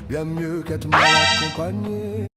bien mieux qu'être mal accompagné.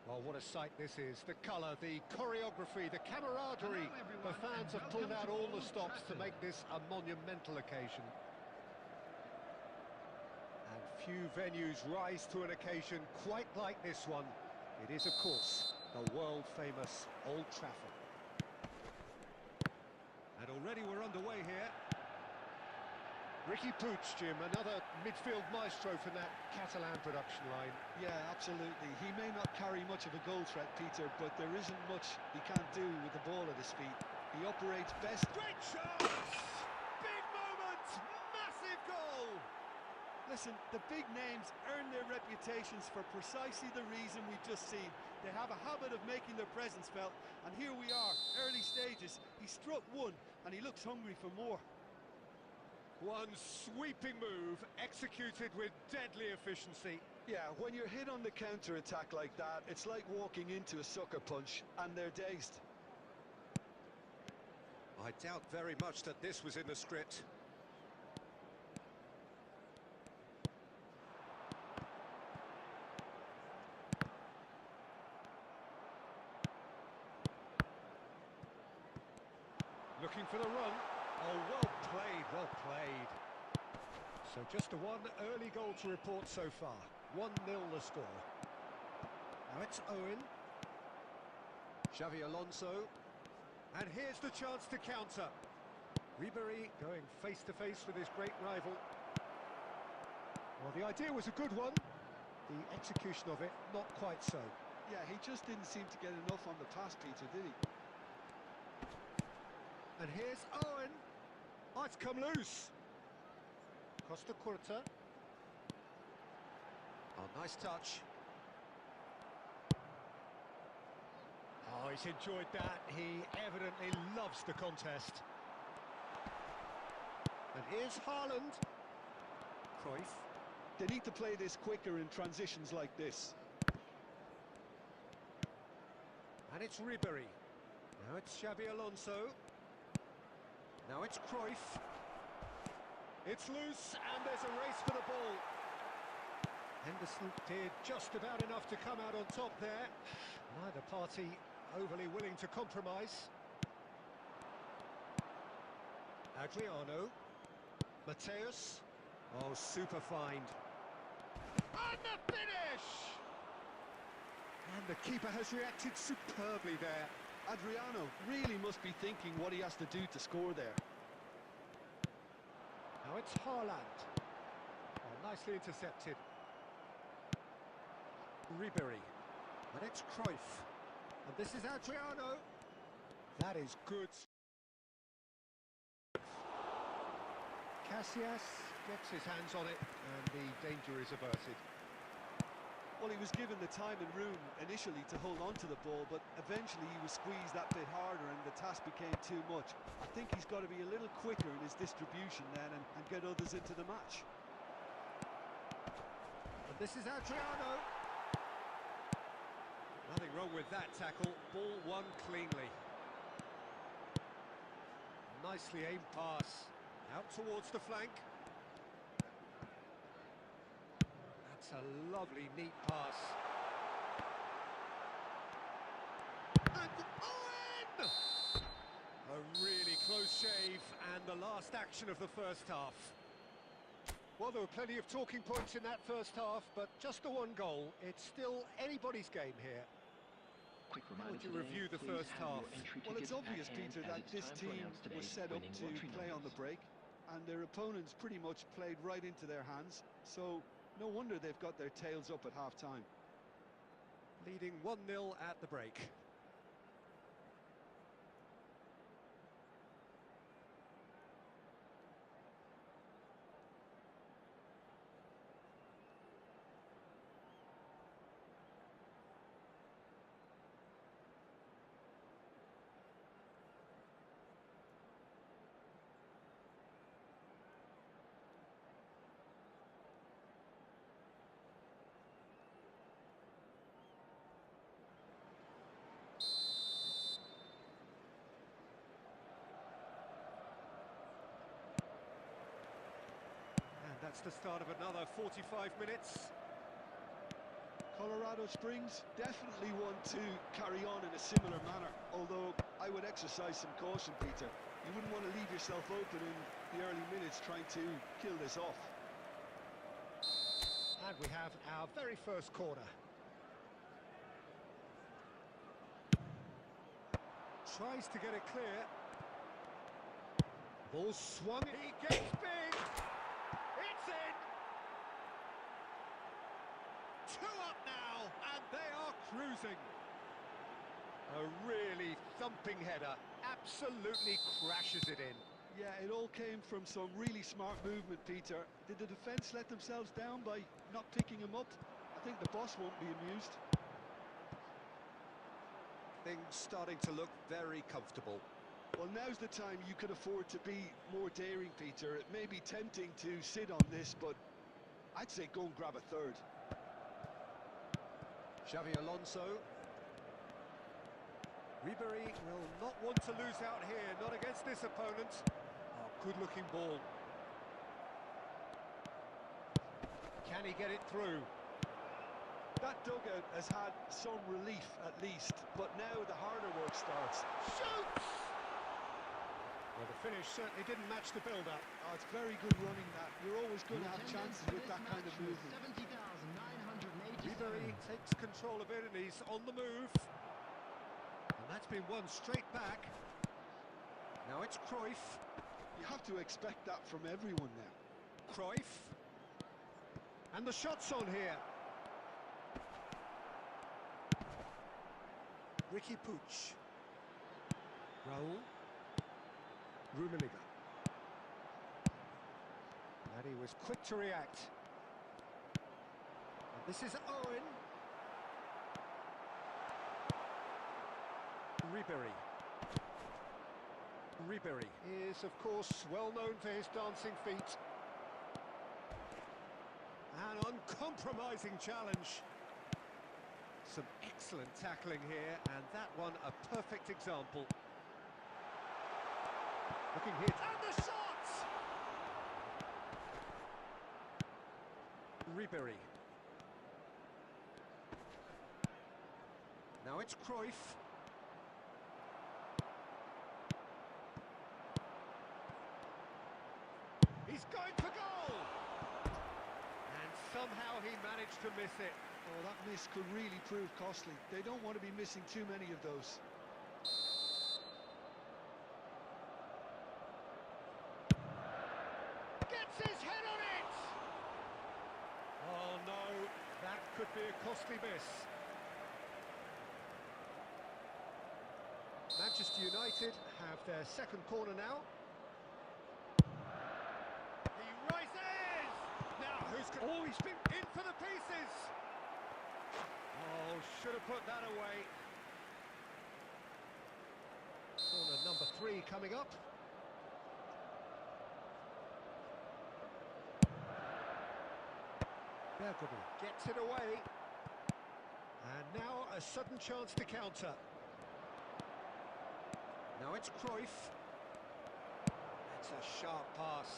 Well, what a sight this is. The colour, the choreography, the camaraderie. The fans have pulled out all the stops to make this a monumental occasion. And few venues rise to an occasion quite like this one. It is, of course, the world-famous Old Trafford. And already we're underway here. Ricky Puig, Jim, another midfield maestro from that Catalan production line. Yeah, absolutely. He may not carry much of a goal threat, Peter, but there isn't much he can't do with the ball at his feet. He operates best. Great shot! Big moment! Massive goal! Listen, the big names earn their reputations for precisely the reason we've just seen. They have a habit of making their presence felt, and here we are, early stages. He struck one, and he looks hungry for more. One sweeping move, executed with deadly efficiency. Yeah, when you're hit on the counter-attack like that, it's like walking into a sucker punch, and they're dazed. I doubt very much that this was in the script. Looking for the run. Oh, well played, well played. So just one early goal to report so far. 1-0 the score. Now it's Owen. Xavi Alonso. And here's the chance to counter. Ribery going face-to-face with his great rival. Well, the idea was a good one. The execution of it, not quite so. Yeah, he just didn't seem to get enough on the pass, Peter, did he? And here's Owen. Oh, it's come loose. Costa Curta. Oh, nice touch. Oh, he's enjoyed that. He evidently loves the contest. And here's Haaland. Cruyff. They need to play this quicker in transitions like this. And it's Ribery. Now it's Xabi Alonso. Now it's Cruyff. It's loose, and there's a race for the ball. Henderson did just about enough to come out on top there. Neither party overly willing to compromise. Adriano. Mateus. Oh, super find. And the finish! And the keeper has reacted superbly there. Adriano really must be thinking what he has to do to score there. Now it's Haaland. Oh, nicely intercepted. Ribery. And it's Cruyff. And this is Adriano. That is good. Casillas gets his hands on it, and the danger is averted. Well, he was given the time and room initially to hold on to the ball, but eventually he was squeezed that bit harder and the task became too much. I think he's got to be a little quicker in his distribution then and get others into the match. And this is Adriano. Nothing wrong with that tackle. Ball won cleanly. Nicely aimed pass. Out towards the flank. That's a lovely, neat pass. And Owen! A really close shave, and the last action of the first half. Well, there were plenty of talking points in that first half, but just the one goal. It's still anybody's game here. How would you review the first half? Well, it's obvious, Peter, that this team was set up to play on the break, and their opponents pretty much played right into their hands, so no wonder they've got their tails up at half-time. Leading 1-0 at the break. And that's the start of another 45 minutes. Colorado Springs definitely want to carry on in a similar manner, although I would exercise some caution, Peter. You wouldn't want to leave yourself open in the early minutes trying to kill this off. And we have our very first corner. Tries to get it clear. Ball swung, he gets big! It's in! 2 up now, and they are cruising. A really thumping header, absolutely crashes it in. Yeah, it all came from some really smart movement, Peter. Did the defence let themselves down by not picking him up? I think the boss won't be amused. Things starting to look very comfortable. Well, now's the time you can afford to be more daring, Peter. It may be tempting to sit on this, but I'd say go and grab a third. Xavi Alonso. Ribery will not want to lose out here, not against this opponent. Oh, good-looking ball. Can he get it through? That dugout has had some relief, at least, but now the harder work starts. Shoots! Well, the finish certainly didn't match the build-up. Oh, it's very good running, that. You're always going to have chances with that kind of movement. Ribery takes control of it and he's on the move. And that's been won straight back. Now it's Cruyff. You have to expect that from everyone now. Cruyff. And the shot's on here. Ricky Puig. Raul. Rummenigge. And he was quick to react. And this is Owen. Ribery. Ribery is, of course, well known for his dancing feet. An uncompromising challenge. Some excellent tackling here, and that one a perfect example. Looking hit, and the shot! Ribery. Now it's Cruyff. He's going for goal! And somehow he managed to miss it. Oh, that miss could really prove costly. They don't want to be missing too many of those. Gets his head on it! Oh no, that could be a costly miss. Manchester United have their second corner now. He rises! Now who's going... Oh, he's been in for the pieces! Oh, should have put that away. Corner number 3 coming up. Bergamo gets it away. And now a sudden chance to counter. Now it's Cruyff. It's a sharp pass.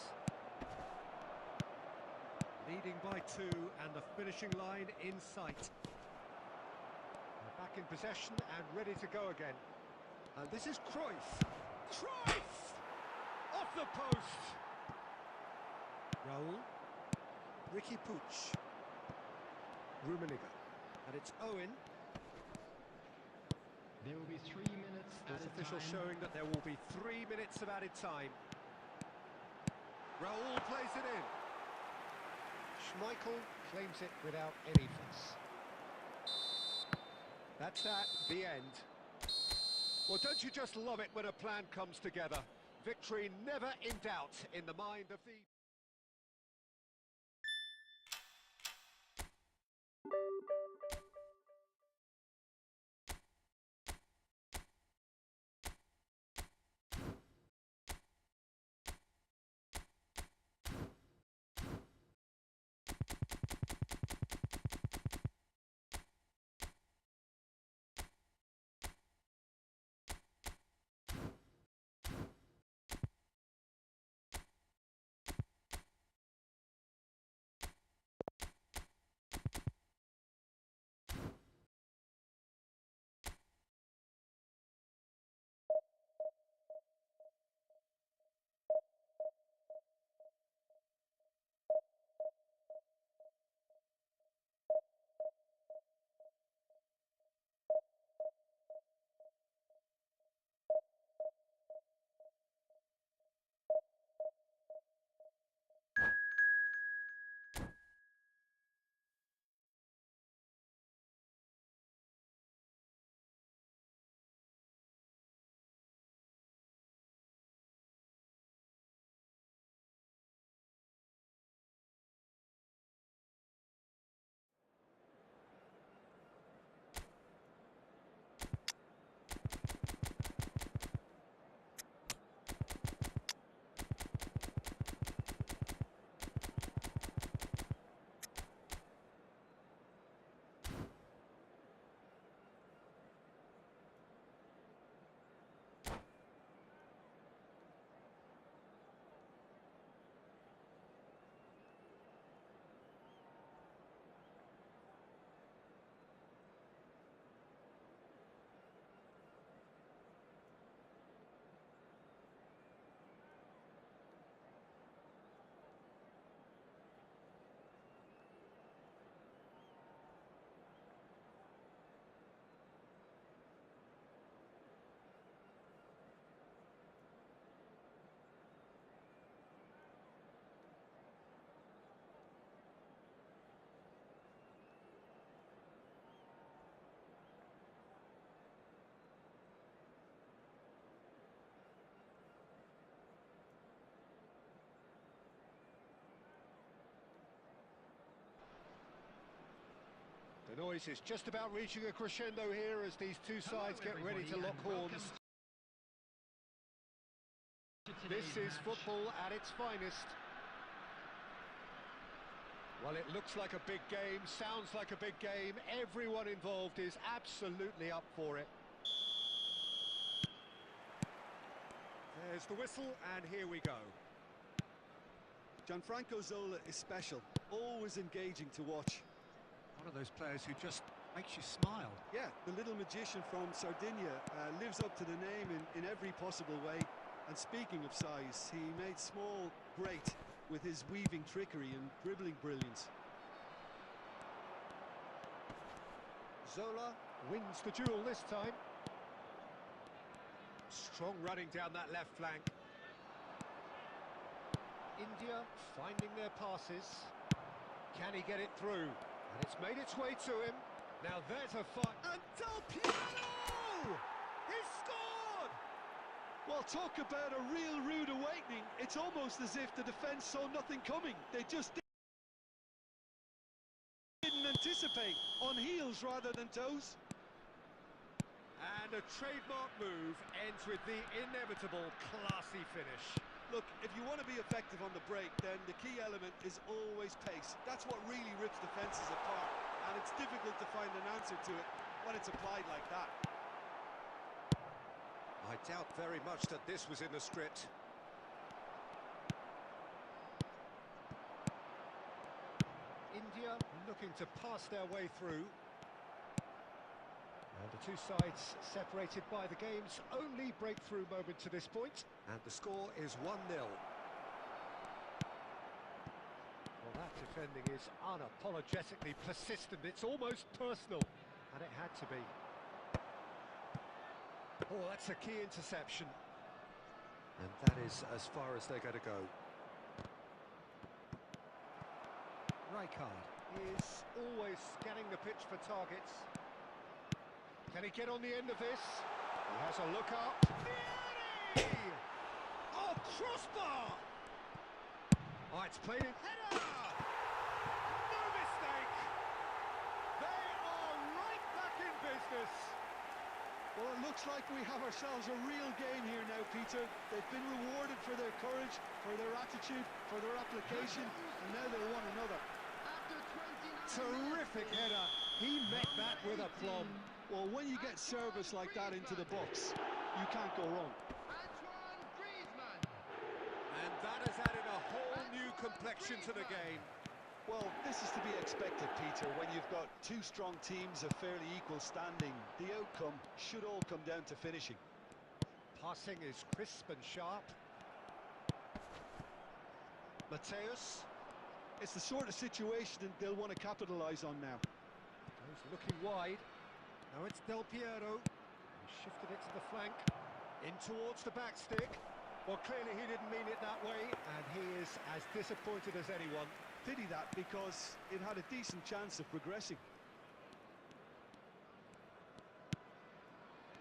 Leading by 2 and the finishing line in sight. They're back in possession and ready to go again. And this is Cruyff. Cruyff! Off the post! Raul. Ricky Puig. Rummenigge. And it's Owen. There will be 3 minutes Sports added official time. showing that there will be 3 minutes of added time. Raul plays it in. Schmeichel claims it without any fuss. That's that, the end. Well, don't you just love it when a plan comes together? Victory never in doubt in the mind of the... The noise is just about reaching a crescendo here as these two sides get ready to lock horns. This is football at its finest. Well, it looks like a big game, sounds like a big game. Everyone involved is absolutely up for it. There's the whistle, and here we go. Gianfranco Zola is special, always engaging to watch. One of those players who just makes you smile. Yeah, the little magician from Sardinia lives up to the name in every possible way. And speaking of size, he made small great with his weaving trickery and dribbling brilliance. Zola wins the duel this time. Strong running down that left flank. India finding their passes. Can he get it through? And it's made its way to him. Now there's a fight. And Del Piero! He scored! Well, talk about a real rude awakening. It's almost as if the defence saw nothing coming. They just didn't anticipate, on heels rather than toes. And a trademark move ends with the inevitable classy finish. Look, if you want to be effective on the break, then the key element is always pace. That's what really rips defences apart, and it's difficult to find an answer to it when it's applied like that. I doubt very much that this was in the script. India looking to pass their way through. And the two sides separated by the game's only breakthrough moment to this point. And the score is 1-0. Well, that defending is unapologetically persistent. It's almost personal. And it had to be. Oh, that's a key interception. And that is as far as they're going to go. Rijkaard is always scanning the pitch for targets. Can he get on the end of this? He has a look up. Vieri! Oh, crossbar! Oh, it's played in. Header! No mistake! They are right back in business. Well, it looks like we have ourselves a real game here now, Peter. They've been rewarded for their courage, for their attitude, for their application, and now they want another. Terrific header. He met that with aplomb. Well, when you get service like that into the box, you can't go wrong. And that has added a whole new complexion to the game. Well, this is to be expected, Peter, when you've got two strong teams of fairly equal standing. The outcome should all come down to finishing. Passing is crisp and sharp. Mateus. It's the sort of situation that they'll want to capitalise on now. He's looking wide. Now it's Del Piero. He shifted it to the flank. In towards the back stick. Well, clearly he didn't mean it that way, and he is as disappointed as anyone. Pity that, because it had a decent chance of progressing.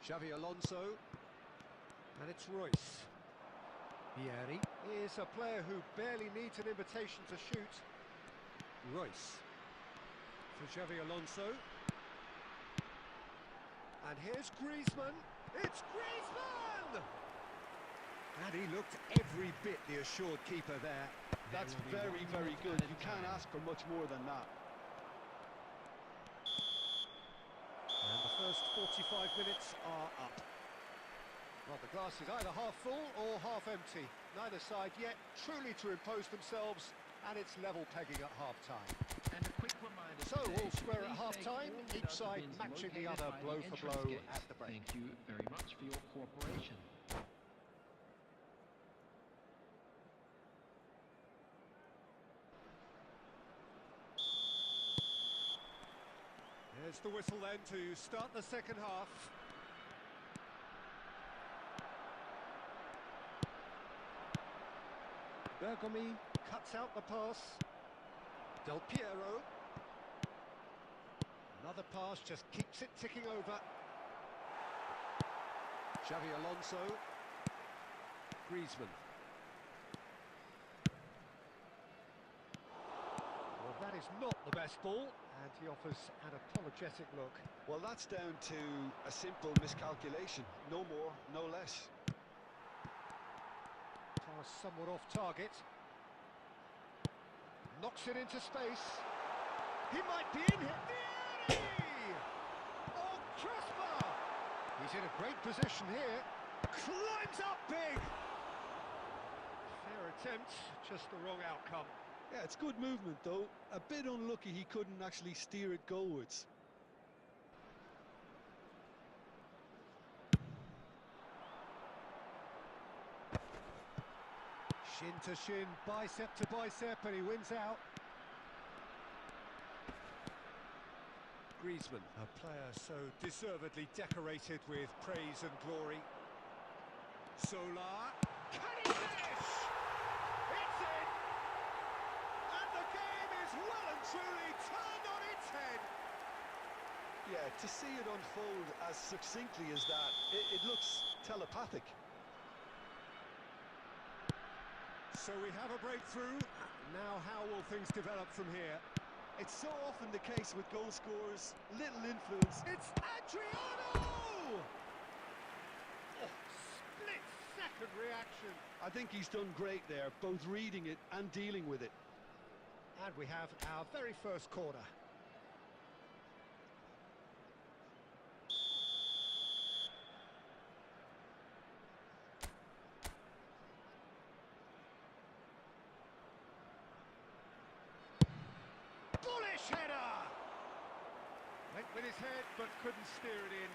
Xavi Alonso. And it's Royce. Vieri is a player who barely needs an invitation to shoot. Royce. For Xavi Alonso. And here's Griezmann. It's Griezmann! And he looked every bit the assured keeper there. That's very, very good. You can't ask for much more than that. And the first 45 minutes are up. Well, the glass is either half full or half empty. Neither side yet truly to impose themselves, and it's level pegging at half-time. And a quick reminder. So, all square at half-time, each side matching the other blow for blow at the break. Thank you very much for your cooperation. There's the whistle then to start the second half. Bergomi cuts out the pass. Del Piero. Another pass just keeps it ticking over. Xavi Alonso. Griezmann. Well, that is not the best ball, and he offers an apologetic look. Well, that's down to a simple miscalculation. No more, no less. Pass somewhat off target. Knocks it into space. He might be in here. Vieri! Oh, crossbar! He's in a great position here. Climbs up big! Fair attempt, just the wrong outcome. Yeah, it's good movement, though. A bit unlucky he couldn't actually steer it goalwards. Shin to shin, bicep to bicep, and he wins out. Griezmann, a player so deservedly decorated with praise and glory. Solar, can he finish? It's in! And the game is well and truly turned on its head. Yeah, to see it unfold as succinctly as that, it looks telepathic. So we have a breakthrough. Now how will things develop from here? It's so often the case with goal scorers, little influence. It's Adriano! Oh, split-second reaction. I think he's done great there, both reading it and dealing with it. And we have our very first corner. Bullish header! Went with his head, but couldn't steer it in.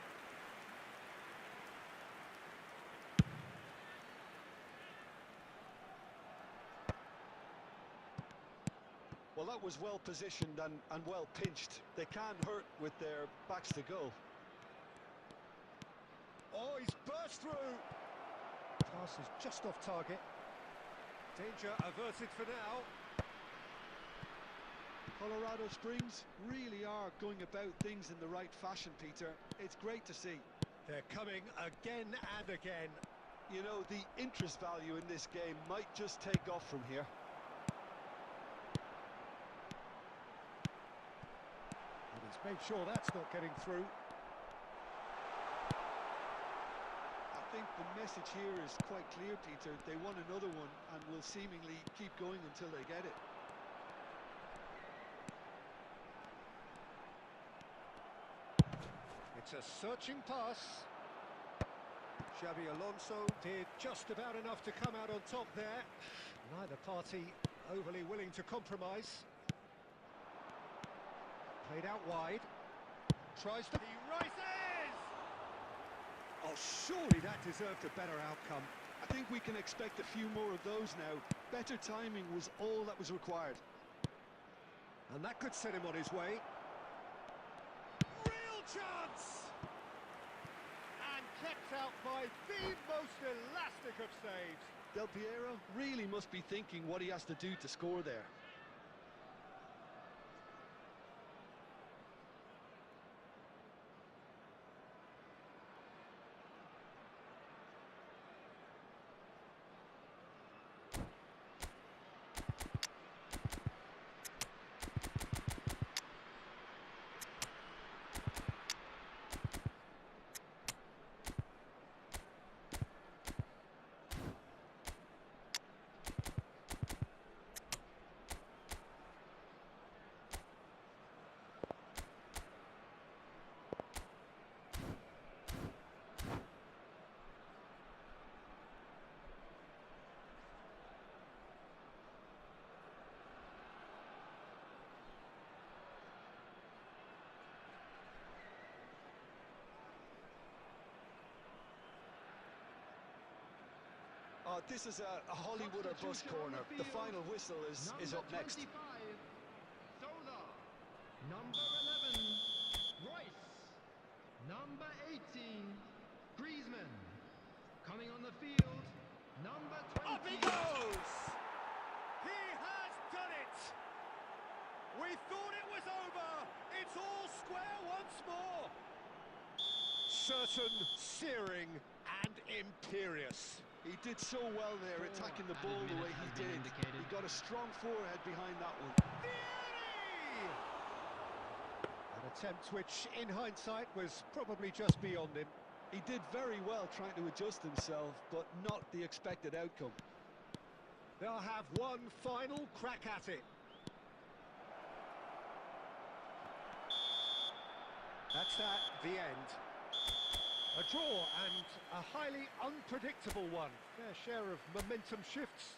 Well, that was well positioned and well pinched. They can't hurt with their backs to goal. Oh, he's burst through. Pass is just off target. Danger averted for now. Colorado Springs really are going about things in the right fashion, Peter. It's great to see. They're coming again and again. You know, the interest value in this game might just take off from here. And he's made sure that's not getting through. I think the message here is quite clear, Peter. They want another one and will seemingly keep going until they get it. It's a searching pass. Xabi Alonso did just about enough to come out on top there. Neither party overly willing to compromise. Played out wide. Tries to... He rises! Oh, surely that deserved a better outcome. I think we can expect a few more of those now. Better timing was all that was required. And that could set him on his way. Real chance! And kept out by the most elastic of saves. Del Piero really must be thinking what he has to do to score there. This is a Hollywood or bust corner. The final whistle is up next. Number 25, Solar. Number 11, Royce. Number 18, Griezmann. Coming on the field, number 20. Up he goes! He has done it! We thought it was over! It's all square once more! Certain, searing, and imperious. He did so well there, attacking the ball the way he did. He got a strong forehead behind that one. Vieri! attempt, which in hindsight was probably just beyond him. He did very well trying to adjust himself, but not the expected outcome. They'll have one final crack at it. That's that, the end. A draw and a highly unpredictable one. Fair share of momentum shifts.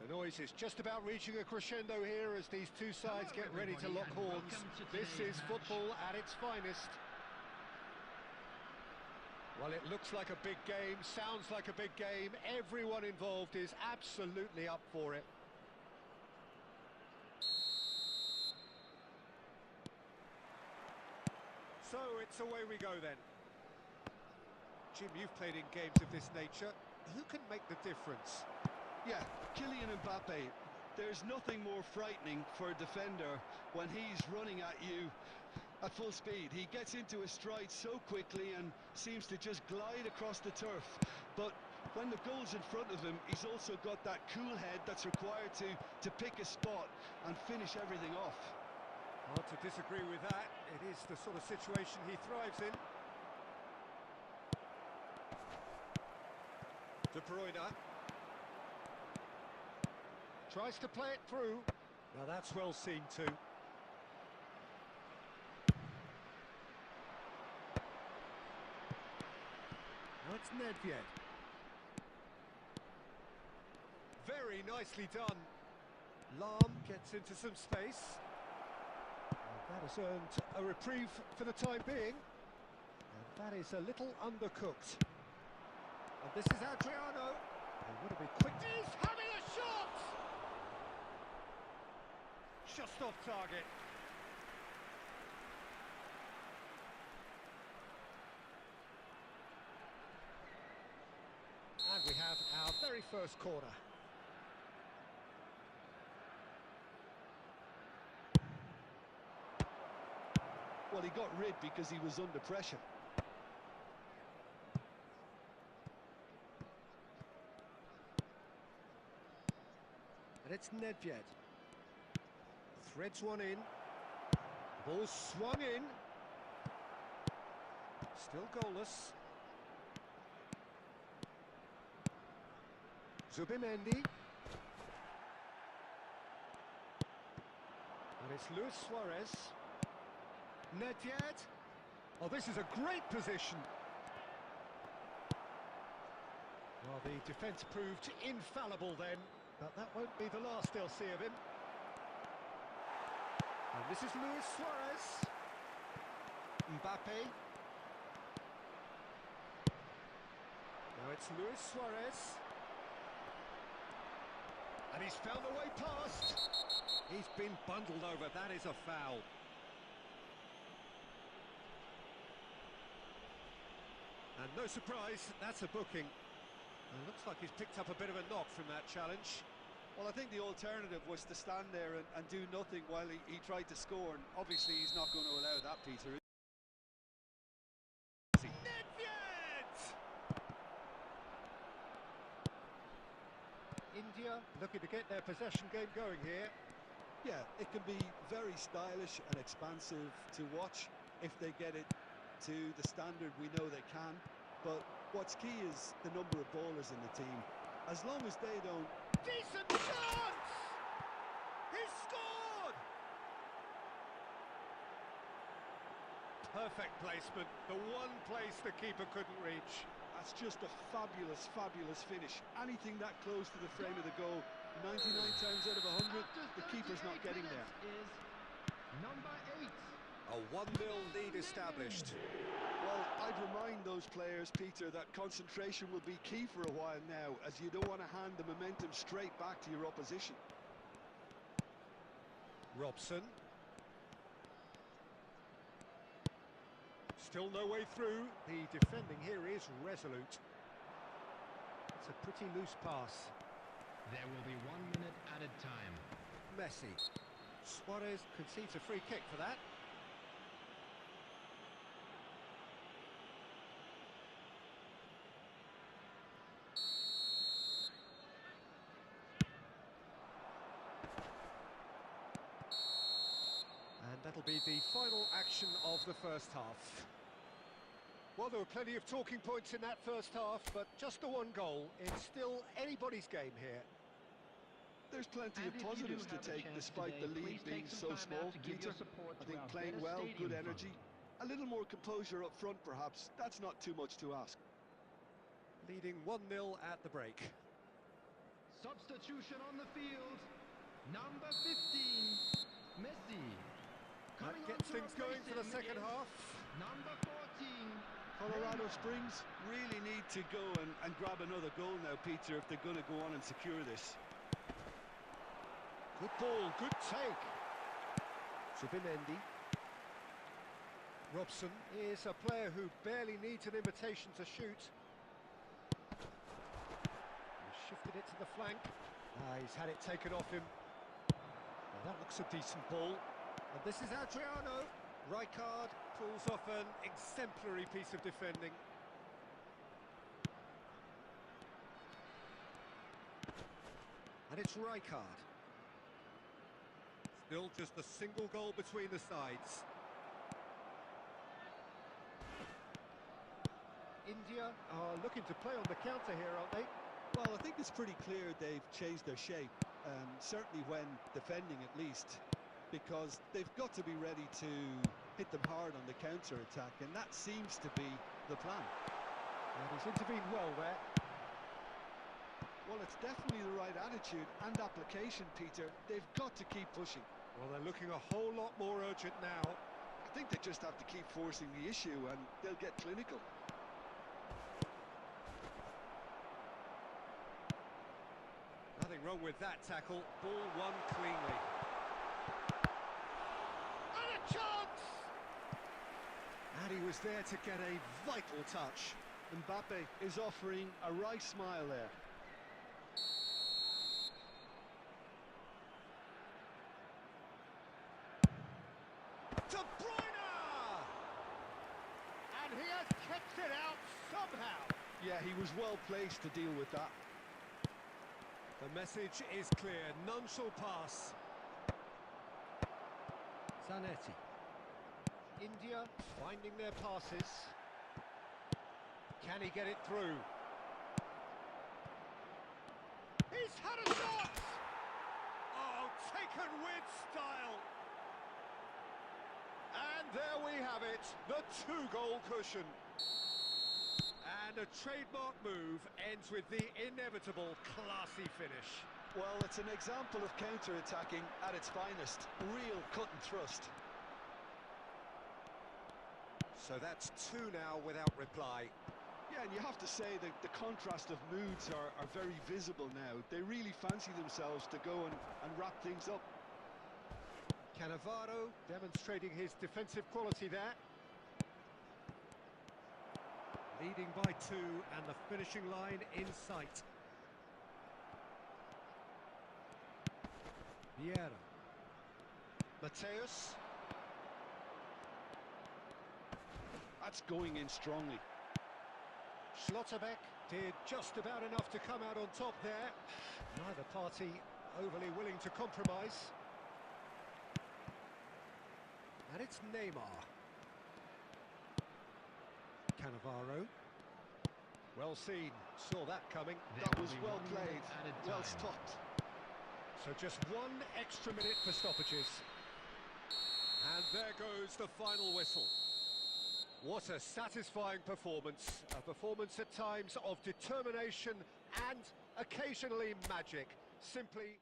The noise is just about reaching a crescendo here as these two sides get ready to lock horns. This is football at its finest. Well, it looks like a big game, sounds like a big game. Everyone involved is absolutely up for it. So it's away we go then. Jim, you've played in games of this nature. Who can make the difference? Yeah, Kylian Mbappe. There's nothing more frightening for a defender when he's running at you at full speed. He gets into a stride so quickly and seems to just glide across the turf. But when the goal's in front of him, he's also got that cool head that's required to pick a spot and finish everything off. Hard to disagree with that. It is the sort of situation he thrives in. De Bruyne tries to play it through. Now that's well seen too. Now it's Nedved. Very nicely done. Lahm gets into some space. That Has earned a reprieve for the time being. And that is a little undercooked. And this is Adriano. And would have been quick. He's having a shot! Just off target. And we have our very first corner. Well, he got rid because he was under pressure. And it's Nedved. Threads one in. Ball swung in. Still goalless. Zubimendi. And it's Luis Suarez. Nedved. Oh, this is a great position. Well, the defence proved infallible then, but that won't be the last they'll see of him. And this is Luis Suarez. Mbappe. Now it's Luis Suarez. And he's found the way past. He's been bundled over. That is a foul. And no surprise, that's a booking. And it looks like he's picked up a bit of a knock from that challenge. Well, I think the alternative was to stand there and do nothing while he tried to score, and obviously he's not going to allow that, Peter. Nedved! India looking to get their possession game going here. Yeah, it can be very stylish and expansive to watch if they get it to the standard we know they can. But what's key is the number of bowlers in the team. As long as they don't... Decent chance! He scored! Perfect placement, the one place the keeper couldn't reach. That's just a fabulous, fabulous finish. Anything that close to the frame of the goal, 99 times out of 100, the keeper's not getting there. Is number 8. A 1-0 lead established. Well, I'd remind those players, Peter, that concentration will be key for a while now, as you don't want to hand the momentum straight back to your opposition. Robson. Still no way through. The defending here is resolute. It's a pretty loose pass. There will be 1 minute added time. Messi. Suarez concedes a free kick for that. And that'll be the final action of the first half. Well, there were plenty of talking points in that first half, but just the one goal. It's still anybody's game here. There's plenty And of if you positives do to have a take chance despite today, the lead please being take some so time small, out to give Peter. your support I to think our playing Better well, Stadium good Fund. energy. A little more composure up front, perhaps. That's not too much to ask. Leading 1-0 at the break. Substitution on the field. Number 15, Messi. That Coming on gets to things going for the replace second him is half. Number 14, Colorado Neymar. Springs really need to go and grab another goal now, Peter, if they're going to go on and secure this. Good ball, good take. Zubimendi. Robson is a player who barely needs an invitation to shoot. He's shifted it to the flank. He's had it taken off him. Well, that looks a decent ball. And this is Adriano. Rijkaard pulls off an exemplary piece of defending. And it's Rijkaard. Still just a single goal between the sides. India are looking to play on the counter here, aren't they? Well, I think it's pretty clear they've changed their shape, certainly when defending at least, because they've got to be ready to hit them hard on the counter-attack, and that seems to be the plan. And he's intervened well there. Well, it's definitely the right attitude and application, Peter. They've got to keep pushing. Well, they're looking a whole lot more urgent now. I think they just have to keep forcing the issue and they'll get clinical. Nothing wrong with that tackle. Ball won cleanly. And a chance! And he was there to get a vital touch. Mbappe is offering a wry smile there. De Bruyne! And he has kicked it out somehow. Yeah, he was well placed to deal with that. The message is clear. None shall pass. Zanetti. India finding their passes. Can he get it through? He's had a shot! Oh, taken with style. And there we have it, the two-goal cushion. And a trademark move ends with the inevitable classy finish. Well, it's an example of counter-attacking at its finest. Real cut and thrust. So that's two now without reply. Yeah, and you have to say that the contrast of moods are very visible now. They really fancy themselves to go and wrap things up. Cannavaro demonstrating his defensive quality there. Leading by two and the finishing line in sight. Vieira. Mateus. That's going in strongly. Schlotterbeck did just about enough to come out on top there. Neither party overly willing to compromise. And it's Neymar. Cannavaro. Well seen, saw that coming. That was well played, well stopped. So just one extra minute for stoppages. And there goes the final whistle. What a satisfying performance. A performance at times of determination and occasionally magic. Simply...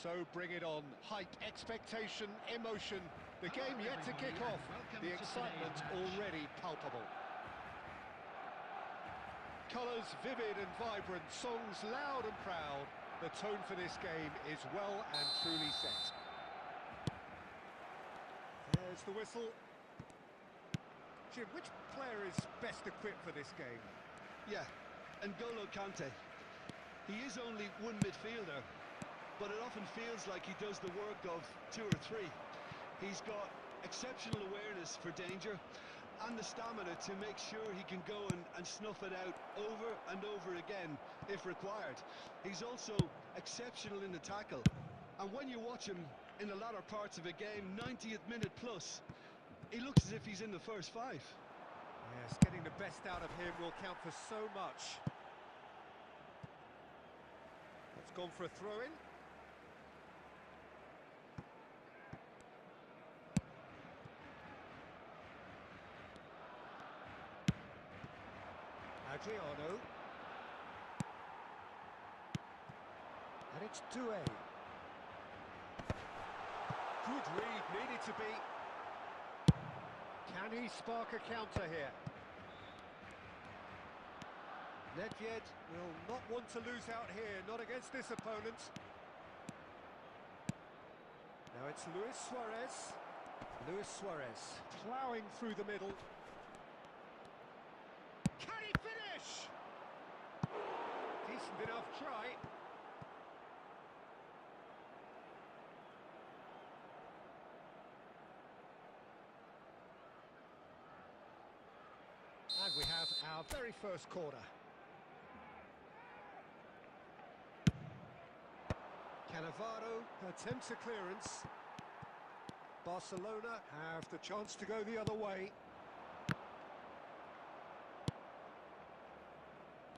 So bring it on. Hype, expectation, emotion. The game yet to kick off. The excitement already palpable. Colours vivid and vibrant, songs loud and proud. The tone for this game is well and truly set. There's the whistle. Jim, which player is best equipped for this game? Yeah, N'Golo Kante. He is only one midfielder, but it often feels like he does the work of two or three. He's got exceptional awareness for danger and the stamina to make sure he can go and snuff it out over and over again if required. He's also exceptional in the tackle, and when you watch him in the latter parts of a game, 90th minute plus, he looks as if he's in the first five. Yes, getting the best out of him will count for so much. It's gone for a throw-in. Adriano. And it's 2A. Good read, needed to be. Can he spark a counter here? Nedved will not want to lose out here, not against this opponent. Now it's Luis Suarez. Luis Suarez ploughing through the middle. Can he finish? Decent enough try. And we have our very first corner. Cannavaro attempts a clearance. Barcelona have the chance to go the other way.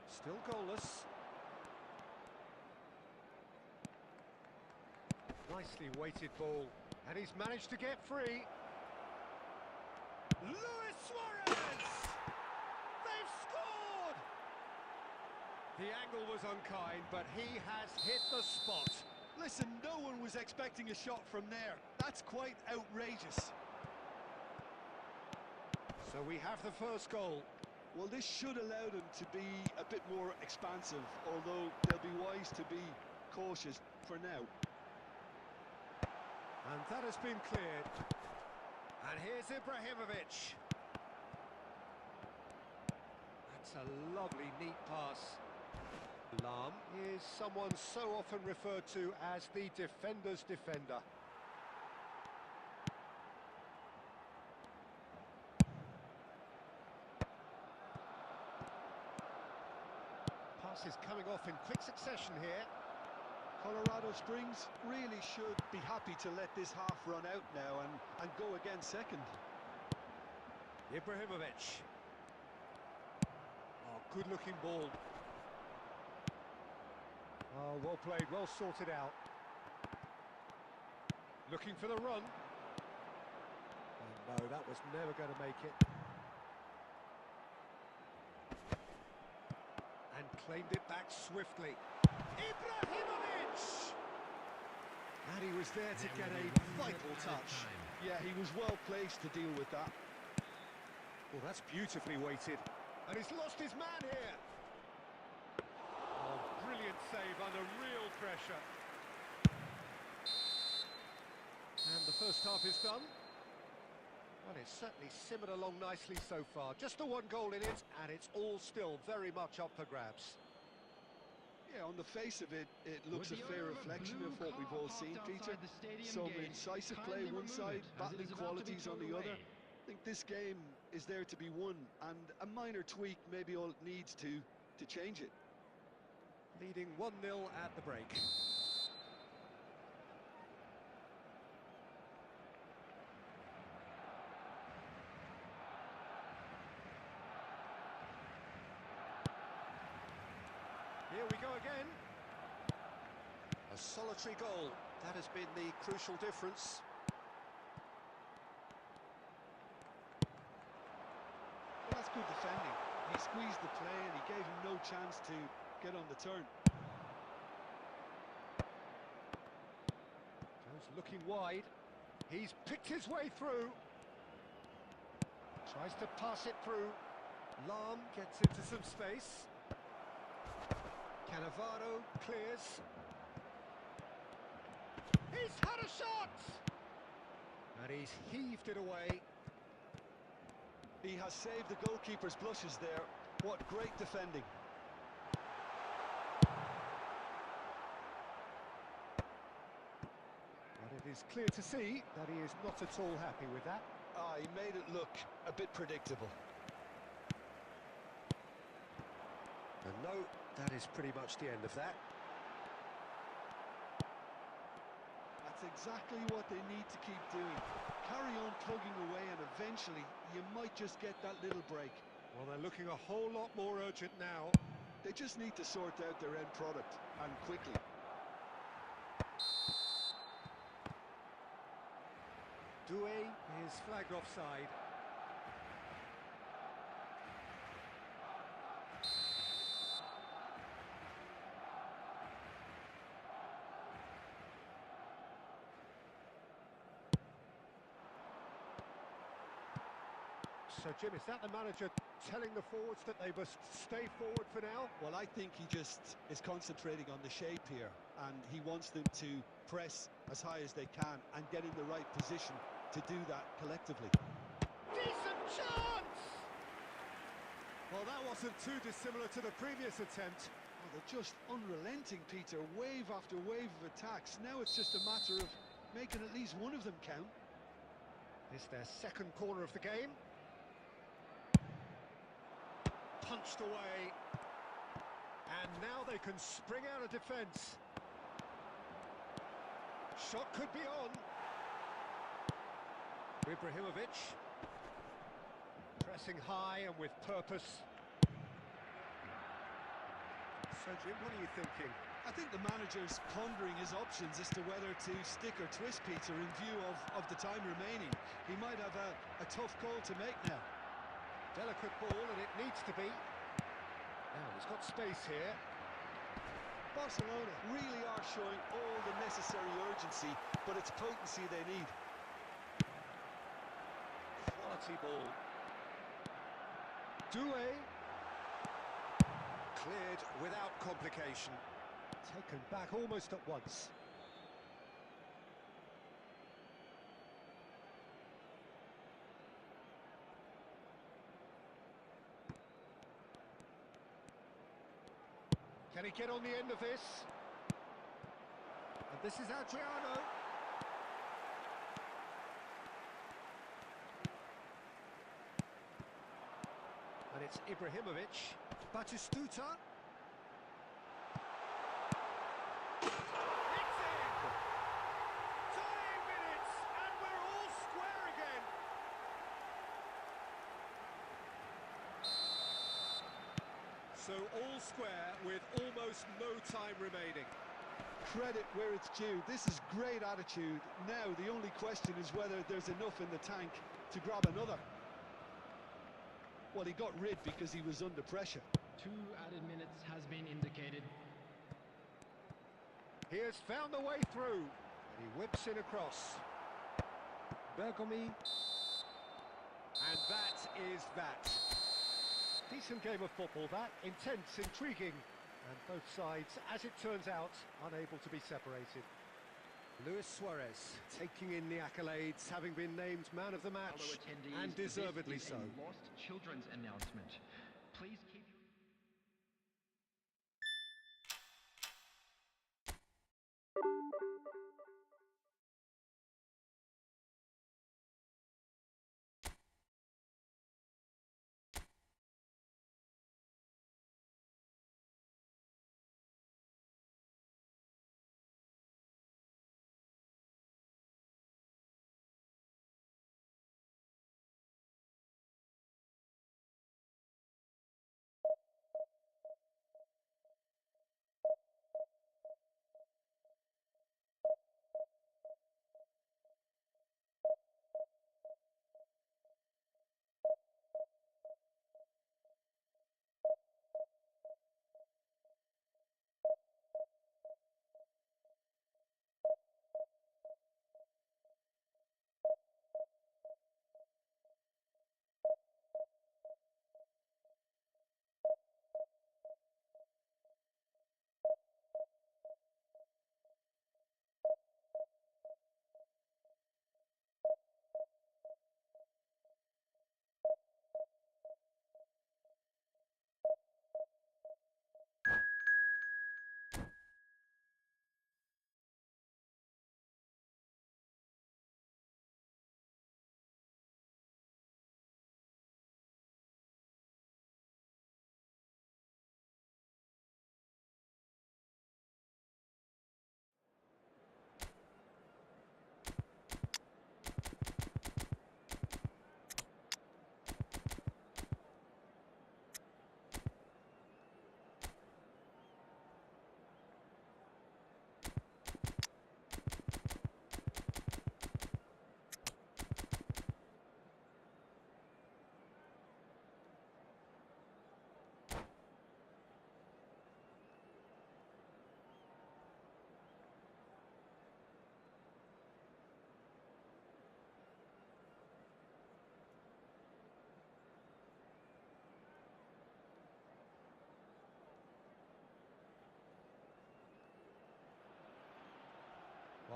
Still goalless. Nicely weighted ball. And he's managed to get free. Luis Suarez! They've scored! The angle was unkind, but he has hit the spot. Listen, no one was expecting a shot from there. That's quite outrageous. So we have the first goal. Well, this should allow them to be a bit more expansive, although they'll be wise to be cautious for now. And that has been cleared. And here's Ibrahimovic. That's a lovely, neat pass. Lam is someone so often referred to as the defender's defender. Pass is coming off in quick succession here. Colorado Springs really should be happy to let this half run out now and go again second. Ibrahimovic. Oh, good-looking ball. Oh, well played, well sorted out. Looking for the run. Oh, no, that was never going to make it. And claimed it back swiftly. Ibrahimovic! And he was there to get a vital touch. Yeah, he was well placed to deal with that. Well, that's beautifully weighted. And he's lost his man here. Oh, brilliant save under real pressure. And the first half is done. Well, it's certainly simmered along nicely so far. Just the one goal in it, and it's all still very much up for grabs. Yeah, on the face of it, it looks a fair reflection of what we've all seen, Peter. Some incisive play one side, battling qualities on the other. I think this game is there to be won, and a minor tweak maybe all it needs to change it. Leading 1-0 at the break. Here we go again. A solitary goal. That has been the crucial difference. Well, that's good defending. He squeezed the play and he gave him no chance to get on the turn. looking wide. He's picked his way through. Tries to pass it through. Lam gets into some space. Cannavaro clears. He's had a shot! And he's heaved it away. He has saved the goalkeeper's blushes there. What great defending. But it is clear to see that he is not at all happy with that. He made it look a bit predictable. And no, that is pretty much the end of that. That's exactly what they need to keep doing. Carry on plugging away and eventually you might just get that little break. Well, they're looking a whole lot more urgent now. They just need to sort out their end product, and quickly. Doué is flagged offside. So, Jim, is that the manager telling the forwards that they must stay forward for now? Well, I think he just is concentrating on the shape here, and he wants them to press as high as they can and get in the right position to do that collectively. Decent chance! Well, that wasn't too dissimilar to the previous attempt. Oh, they're just unrelenting, Peter. Wave after wave of attacks. Now it's just a matter of making at least one of them count. It's their second corner of the game. Punched away. And now they can spring out of defence. Shot could be on. Ibrahimovic. Pressing high and with purpose. So, Jim, what are you thinking? I think the manager's pondering his options as to whether to stick or twist, Peter, in view of the time remaining. He might have a tough call to make now. Delicate ball, and it needs to be. Now, he's got space here. Barcelona really are showing all the necessary urgency, but it's potency they need. Quality ball. Doué. Cleared without complication. Taken back almost at once. Can he get on the end of this? And this is Adriano. And it's Ibrahimovic. Batistuta. It's in! Dying minutes, and we're all square again. So all square with almost no time remaining. Credit where it's due. This is great attitude. Now the only question is whether there's enough in the tank to grab another. Well, he got rid because he was under pressure. 2 added minutes has been indicated. He has found a way through. And he whips in across. Bergomi. And that is that. Decent game of football, that. Intense, intriguing. And both sides, as it turns out, unable to be separated. Luis Suarez taking in the accolades, having been named man of the match, Fellow attendees, and deservedly this is so. a lost children's announcement. Please keep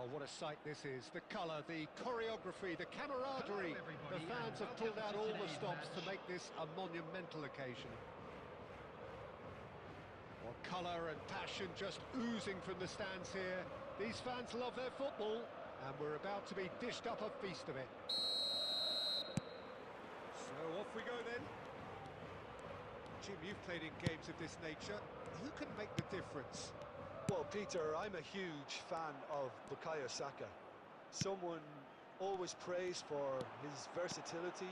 Oh, what a sight this is. The colour, the choreography, the camaraderie. Hello, The fans have pulled out all the stops to match. make this a monumental occasion. Well, colour and passion just oozing from the stands here. These fans love their football, and we're about to be dished up a feast of it. So off we go then. Jim, you've played in games of this nature. Who can make the difference? Well, Peter, I'm a huge fan of Bukayo Saka. Someone always praised for his versatility,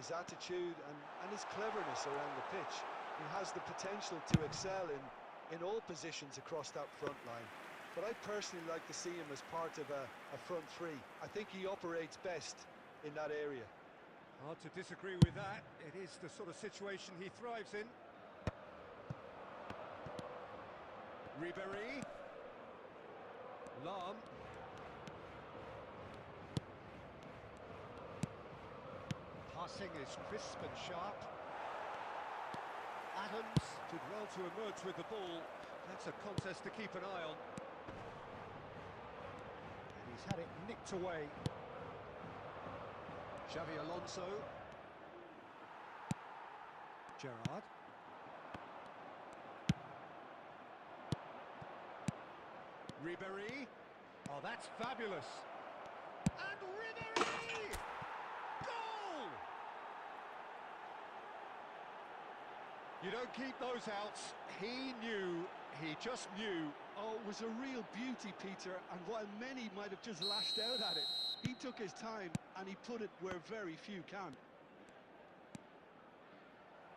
his attitude and his cleverness around the pitch. He has the potential to excel in all positions across that front line. But I personally like to see him as part of a front three. I think he operates best in that area. Hard to disagree with that. It is the sort of situation he thrives in. Ribéry. Lam. Passing is crisp and sharp. Adams did well to emerge with the ball. That's a contest to keep an eye on. And he's had it nicked away. Xavi Alonso. Gerrard. Ribéry. Oh, that's fabulous. And Ribéry! Goal! You don't keep those outs. He knew, he just knew. Oh, it was a real beauty, Peter, and while many might have just lashed out at it, he took his time and he put it where very few can.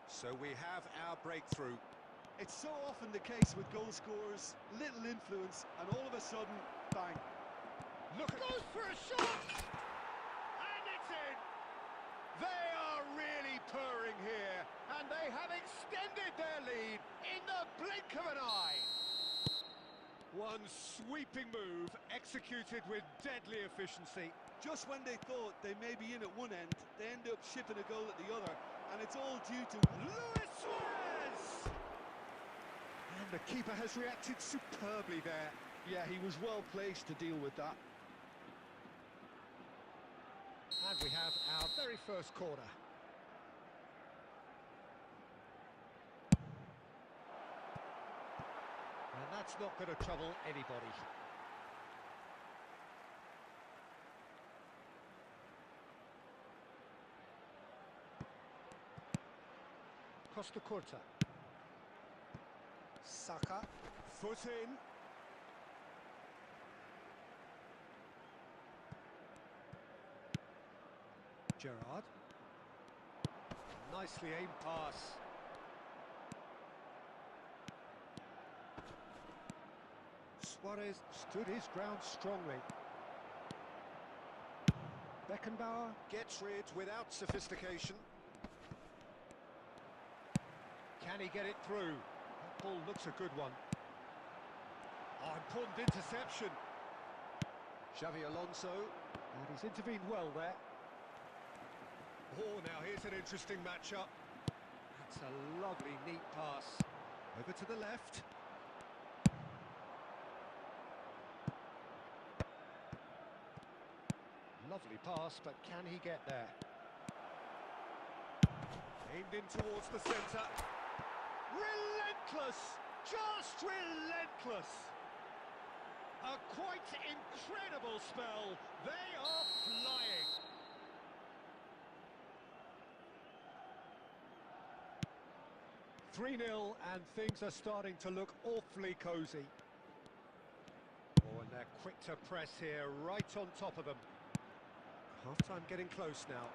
So we have our breakthrough. It's so often the case with goal scorers, little influence, and all of a sudden, bang. Look, goes for a shot! And it's in! They are really purring here, and they have extended their lead in the blink of an eye. One sweeping move, executed with deadly efficiency. Just when they thought they may be in at one end, they end up shipping a goal at the other, and it's all due to Luis Suarez! And the keeper has reacted superbly there. Yeah, he was well placed to deal with that. And we have our very first corner. And that's not going to trouble anybody. Costa Curta. Saka. Foot in. Gerrard. Nicely aimed pass. Suarez stood his ground strongly. Beckenbauer gets rid without sophistication. Can he get it through? That ball looks a good one. Oh, important interception. Xavi Alonso. And he's intervened well there. Oh, now here's an interesting matchup. That's a lovely, neat pass. Over to the left. Lovely pass, but can he get there? Aimed in towards the centre. Relentless! Just relentless! A quite incredible spell. They are flying. (3-0) and things are starting to look awfully cosy. Oh, and they're quick to press here, right on top of them. Half-time getting close now.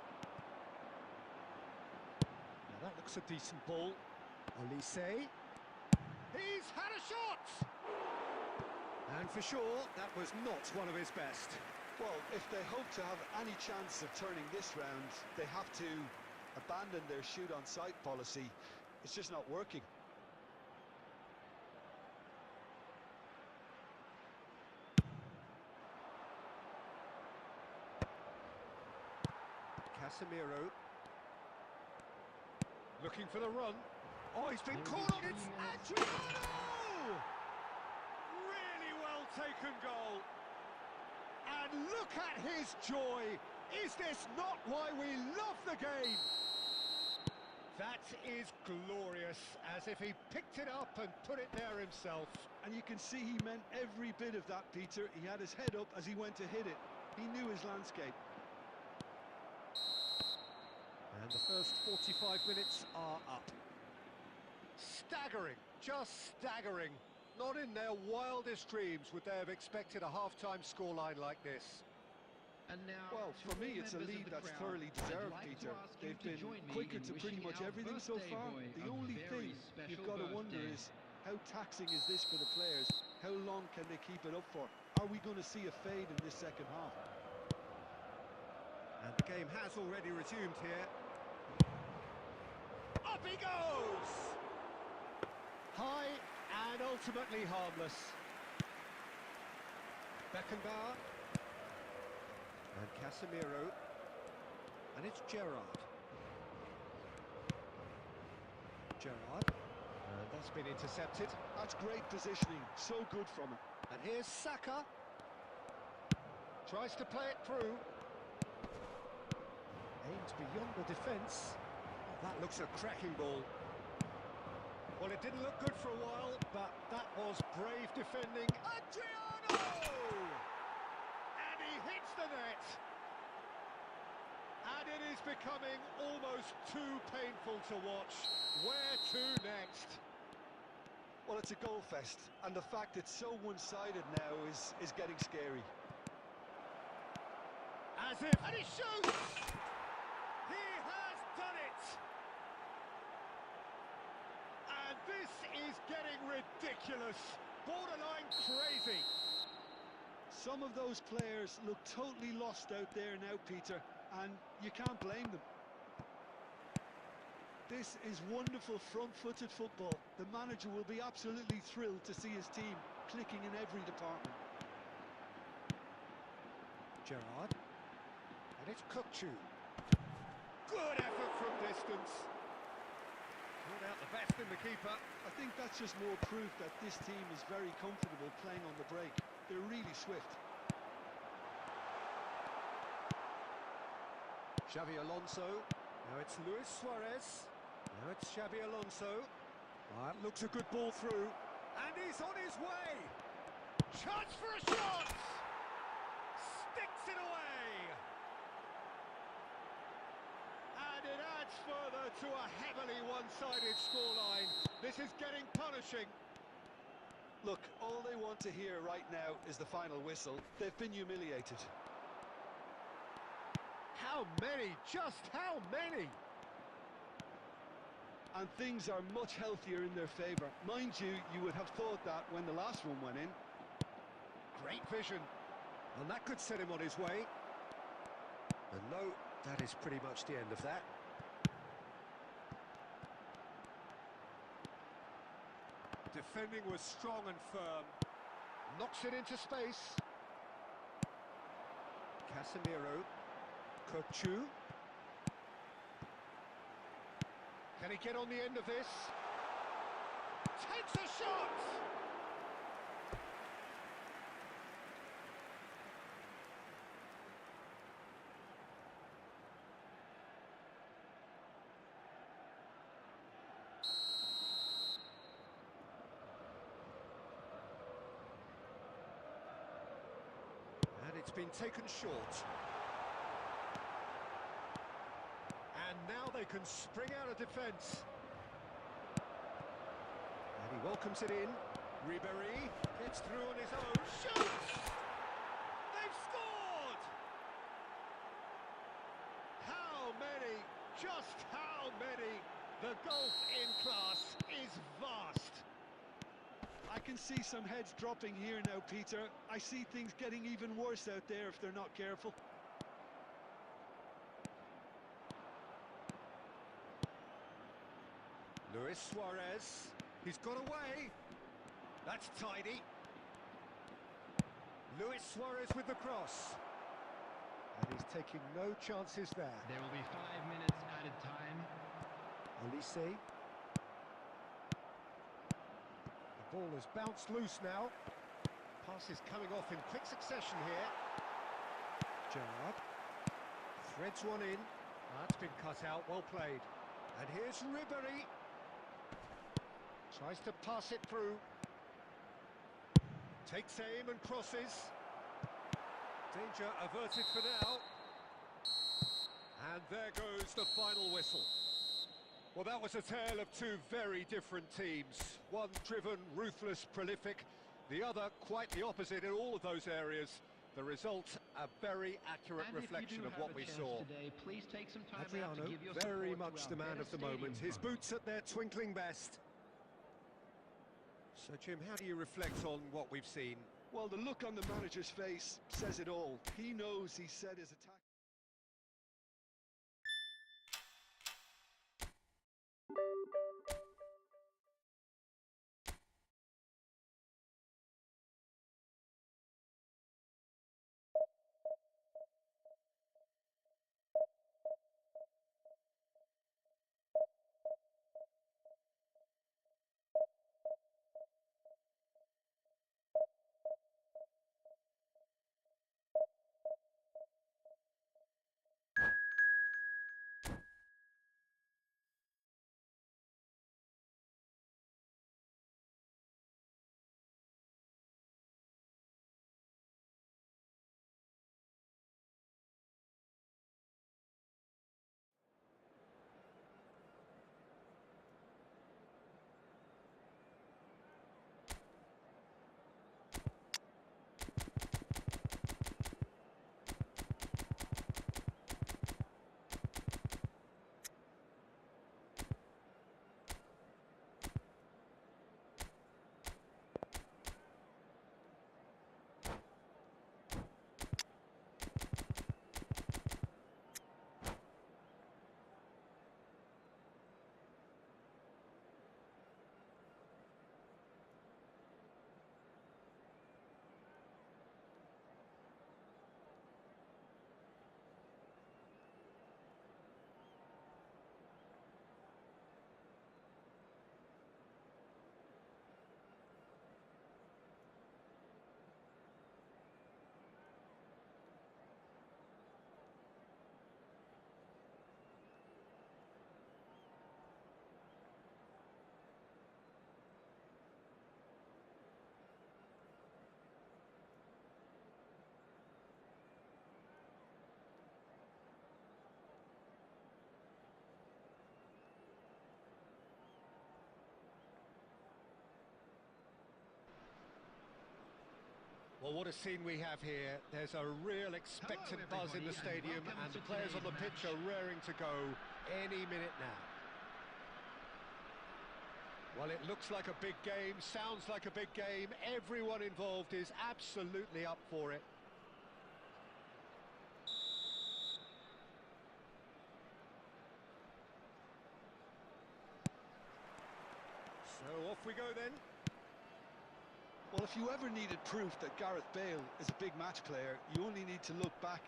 Now that looks a decent ball. Olise. He's had a shot! And for sure, that was not one of his best. Well, if they hope to have any chance of turning this round, they have to abandon their shoot-on-sight policy. It's just not working. Casemiro. Looking for the run. Oh, he's been caught on it. Adriano! Really well taken goal. And look at his joy! Is this not why we love the game? That is glorious, as if he picked it up and put it there himself. And you can see he meant every bit of that, Peter. He had his head up as he went to hit it. He knew his landscape. And the first 45 minutes are up. Staggering, just staggering. Not in their wildest dreams would they have expected a half-time scoreline like this. And now, Well, for me, it's a lead that's thoroughly deserved, Peter. They've been quicker to pretty much everything so far. The only thing you've got to wonder is, how taxing is this for the players? How long can they keep it up for? Are we going to see a fade in this second half? And the game has already resumed here. Up he goes! High and ultimately harmless. Beckenbauer. And Casemiro. And it's Gerrard. Gerrard. And that's been intercepted. That's great positioning. So good from him. And here's Saka. Tries to play it through. Aimed beyond the defence. Oh, that looks a cracking ball. Well, it didn't look good for a while, but that was brave defending. Adriano! And he hits the net. And it is becoming almost too painful to watch. Where to next? Well, it's a goal fest, and the fact it's so one-sided now is getting scary. As if... And he shoots! He has done it! And this is getting ridiculous. Borderline crazy. Some of those players look totally lost out there now, Peter, and you can't blame them. This is wonderful front-footed football. The manager will be absolutely thrilled to see his team clicking in every department. Gerrard. And it's Kukçu. Good effort from distance. Pulled out the best in the keeper. I think that's just more proof that this team is very comfortable playing on the break. They're really swift. Xavi Alonso. Now it's Luis Suarez. Now it's Xavi Alonso. That looks a good ball through. And he's on his way. Chance for a shot. Sticks it away. And it adds further to a heavily one-sided scoreline. This is getting punishing. Look, all they want to hear right now is the final whistle. They've been humiliated. How many? Just how many? And things are much healthier in their favour. Mind you, you would have thought that when the last one went in. Great vision. And that could set him on his way. And no, that is pretty much the end of that. Defending was strong and firm. Knocks it into space. Casemiro. Kukçu. Can he get on the end of this? Takes a shot! And it's been taken short. And now they can spring out of defence. And he welcomes it in. Ribéry gets through on his own. Shoots! They've scored! How many? Just how many? The gulf in class is vast. I can see some heads dropping here now, Peter. I see things getting even worse out there if they're not careful. Luis Suarez, he's got away. That's tidy. Luis Suarez with the cross. And he's taking no chances there. There will be 5 minutes added time. Olise. The ball has bounced loose now. Pass is coming off in quick succession here. Gerrard threads one in. That's been cut out, well played. And here's Ribery. Tries to pass it through. Takes aim and crosses. Danger averted for now. And there goes the final whistle. Well, that was a tale of two very different teams. One driven, ruthless, prolific. The other quite the opposite in all of those areas. The result, a very accurate reflection of what we saw. Today, please take some time Adriano, out to give your very support much the throughout man of the Venice moment. Stadium His Fund. boots at their twinkling best. So, Jim, how do you reflect on what we've seen? Well, the look on the manager's face says it all. He knows he set his attack. Well, what a scene we have here. There's a real expectant buzz in the stadium, and the players on the pitch are raring to go any minute now. Well, it looks like a big game, sounds like a big game. Everyone involved is absolutely up for it. So off we go then. Well, if you ever needed proof that Gareth Bale is a big match player, you only need to look back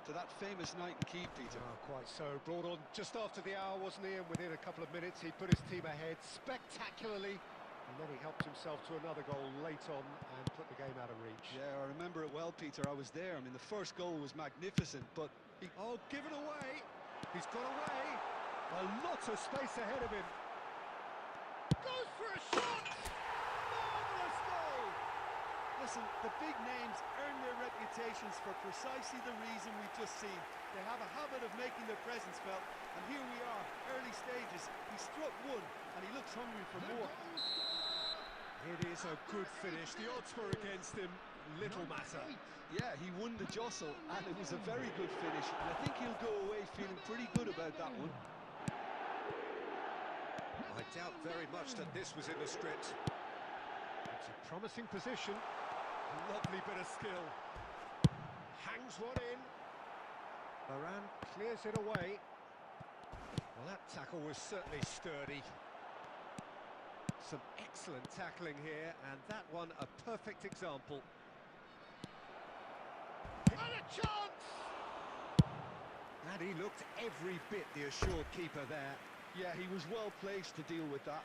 to that famous night in Kiev, Peter. Oh, quite so. Brought on just after the hour, wasn't he? And within a couple of minutes, he put his team ahead spectacularly. And then he helped himself to another goal late on and put the game out of reach. Yeah, I remember it well, Peter. I was there. I mean, the first goal was magnificent, but... Oh, given away. He's got away. A lot of space ahead of him. Goes for a shot. Marvellous goal. Listen, the big names earn their reputations for precisely the reason we've just seen. They have a habit of making their presence felt, and here we are, early stages. He struck one, and he looks hungry for more. It is a good finish. The odds were against him. Little matter. Yeah, he won the jostle, and it was a very good finish. And I think he'll go away feeling pretty good about that one. I doubt very much that this was in the script. It's a promising position. Lovely bit of skill. Hangs one in. Varane clears it away. Well, that tackle was certainly sturdy. Some excellent tackling here, and that one a perfect example. And a chance! And he looked every bit the assured keeper there. Yeah, he was well placed to deal with that.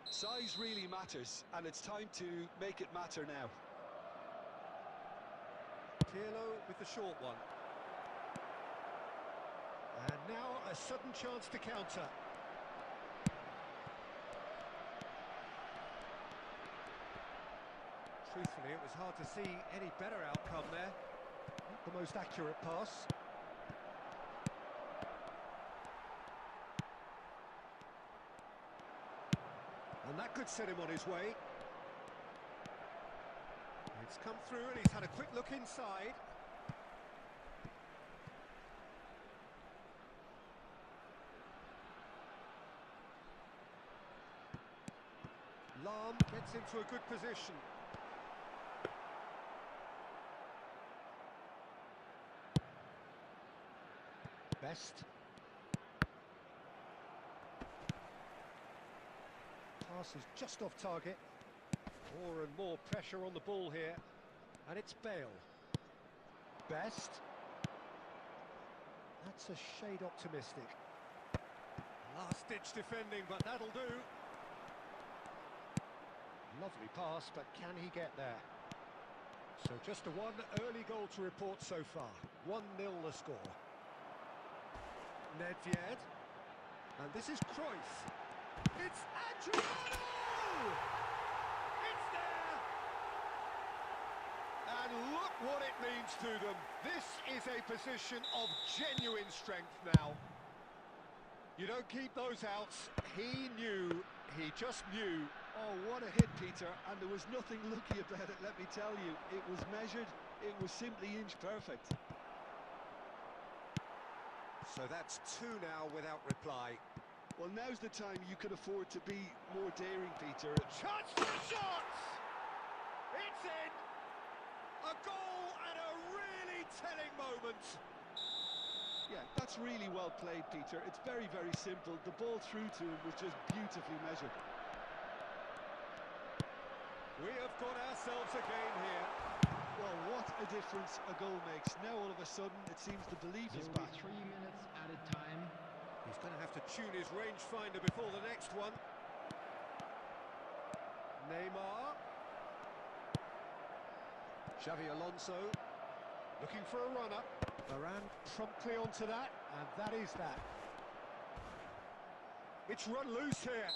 Size really matters, and it's time to make it matter now. Pirlo with the short one. And now a sudden chance to counter. Truthfully, it was hard to see any better outcome there. Not the most accurate pass. And that could set him on his way. It's come through and he's had a quick look inside. Lam gets into a good position. Best. Pass is just off target. More and more pressure on the ball here. And it's Bale. Best. That's a shade optimistic. Last-ditch defending, but that'll do. Lovely pass, but can he get there? So just a one early goal to report so far. 1-0 the score. Nedved. And this is Cruyff. It's Adriano! It's there! And look what it means to them. This is a position of genuine strength now. You don't keep those outs. He knew, he just knew. Oh, what a hit, Peter, and there was nothing lucky about it, let me tell you. It was measured, it was simply inch perfect. So that's two now without reply. Well, now's the time you could afford to be more daring, Peter. Chance for a shot! It's in! A goal at a really telling moment. Yeah, that's really well played, Peter. It's very, very simple. The ball through to him was just beautifully measured. We have got ourselves a game here. Well, what a difference a goal makes. Now, all of a sudden, it seems the belief is back. 3 minutes at a time. He's going to have to tune his rangefinder before the next one. Neymar. Xavi Alonso looking for a runner. Varane promptly onto that, and that is that. It's run loose here.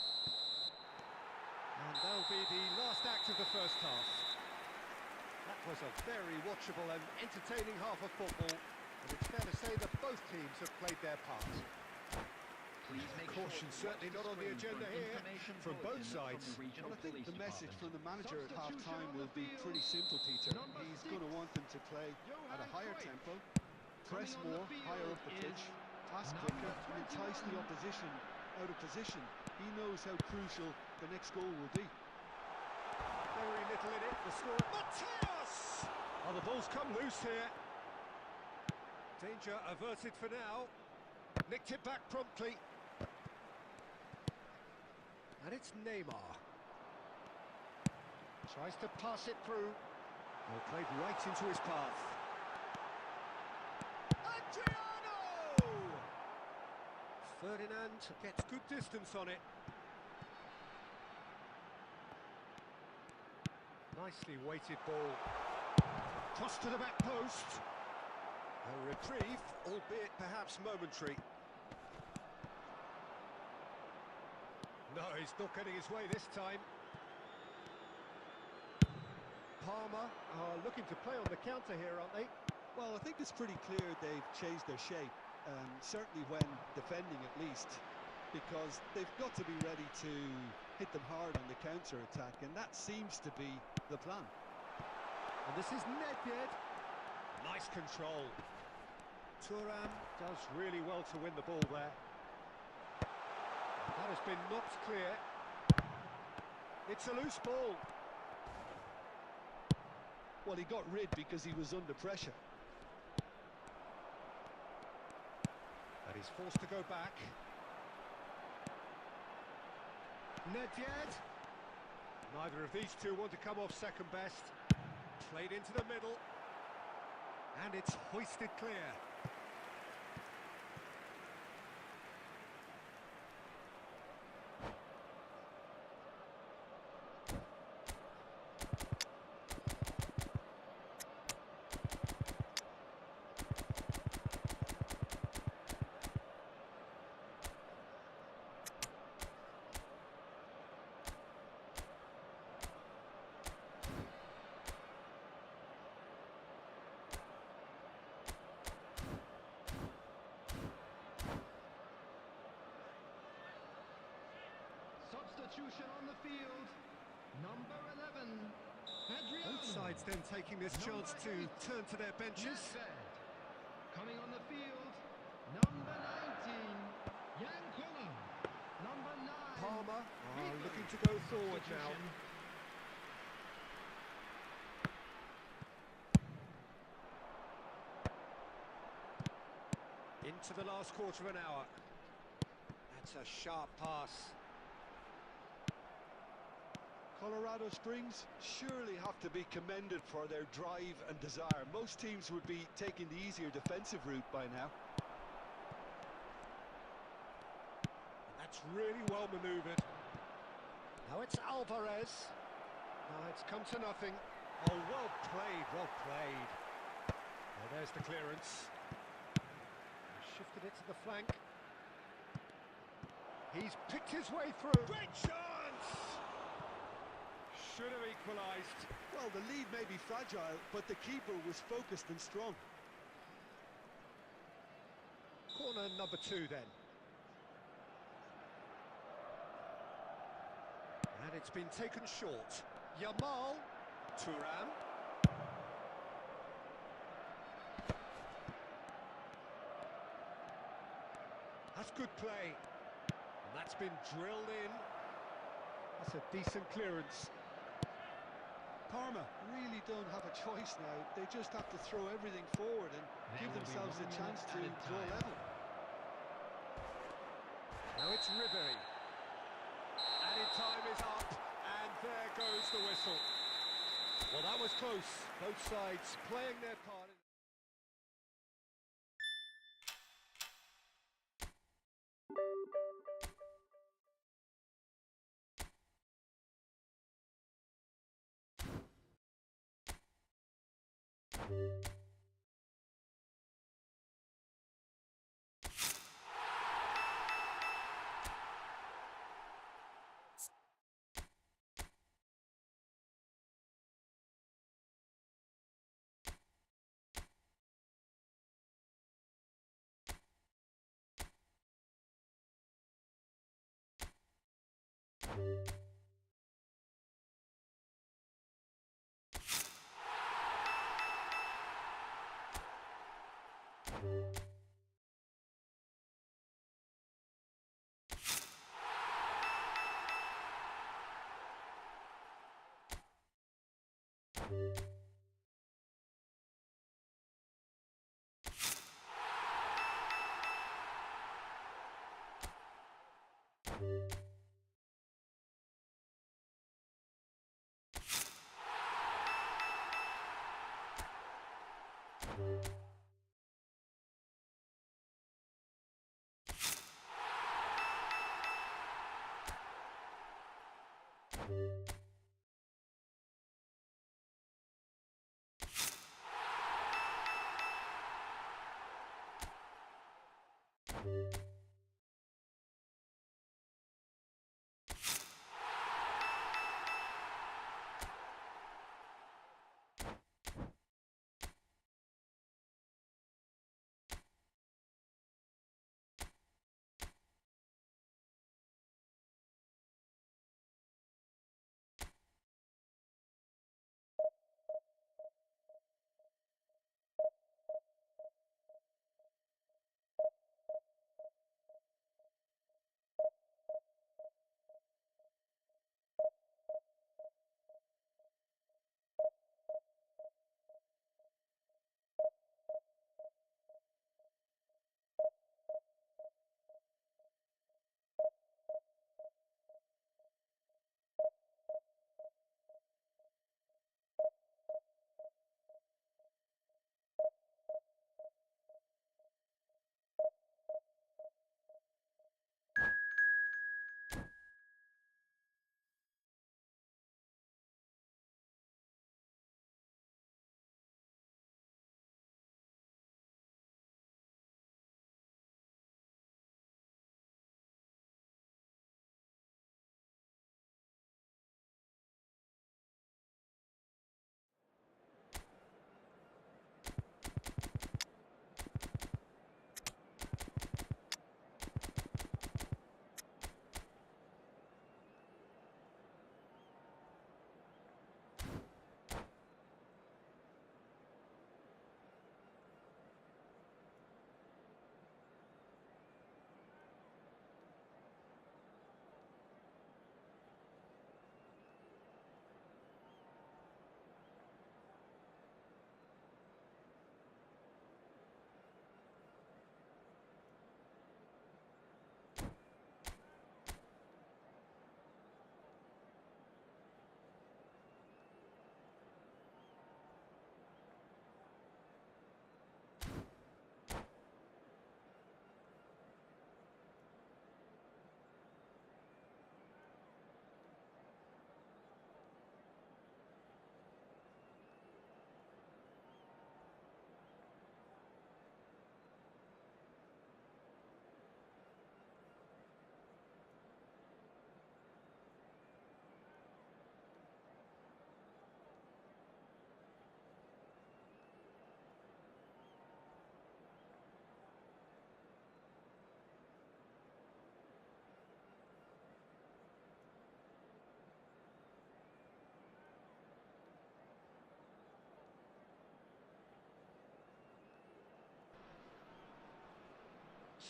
And that'll be the last act of the first half. That was a very watchable and entertaining half of football, and it's fair to say that both teams have played their part. Please make Caution sure certainly not on the agenda here from both sides. Well, I think the message from the manager at half-time will be pretty simple, Peter. He's going to want them to play at a higher tempo, press more, higher up the pitch, pass quicker, and entice the opposition out of position. He knows how crucial the next goal will be. Very little in it, the score. Mateus! Oh, the ball's come loose here. Danger averted for now. Nicked it back promptly. And it's Neymar. Tries to pass it through. Well, played right into his path. Adriano! Ferdinand gets good distance on it. Nicely weighted ball. Cross to the back post. A reprieve, albeit perhaps momentary. No, he's not getting his way this time. Palmer are looking to play on the counter here, aren't they? Well, I think it's pretty clear they've changed their shape, certainly when defending at least, because they've got to be ready to hit them hard on the counter-attack, and that seems to be the plan. And this is Nedved. Nice control. Thuram does really well to win the ball there. That has been knocked clear. It's a loose ball. Well, he got rid because he was under pressure. And he's forced to go back. Nedved. Neither of these two want to come off second best. Played into the middle. And it's hoisted clear. Substitution on the field. Number 11, Adriano. Both sides then taking this chance to turn to their benches. Nedved. Coming on the field, number 19, Yankola. Number 9, Palmer Rico. looking to go forward now. Substitution. Into the last quarter of an hour. That's a sharp pass. Colorado Springs surely have to be commended for their drive and desire. Most teams would be taking the easier defensive route by now. And that's really well manoeuvred. Now it's Alvarez. No, it's come to nothing. Oh, well played, well played. Oh, there's the clearance. Shifted it to the flank. He's picked his way through. Great chance! Should have equalised. Well, the lead may be fragile, but the keeper was focused and strong. Corner number 2 then. And it's been taken short. Yamal. Thuram. That's good play. And that's been drilled in. That's a decent clearance. Parma really don't have a choice now. They just have to throw everything forward and There give will be themselves a 1 chance to minute added draw time. level. Now it's Ribery. Added time is up, and there goes the whistle. Well, that was close. Both sides playing their part.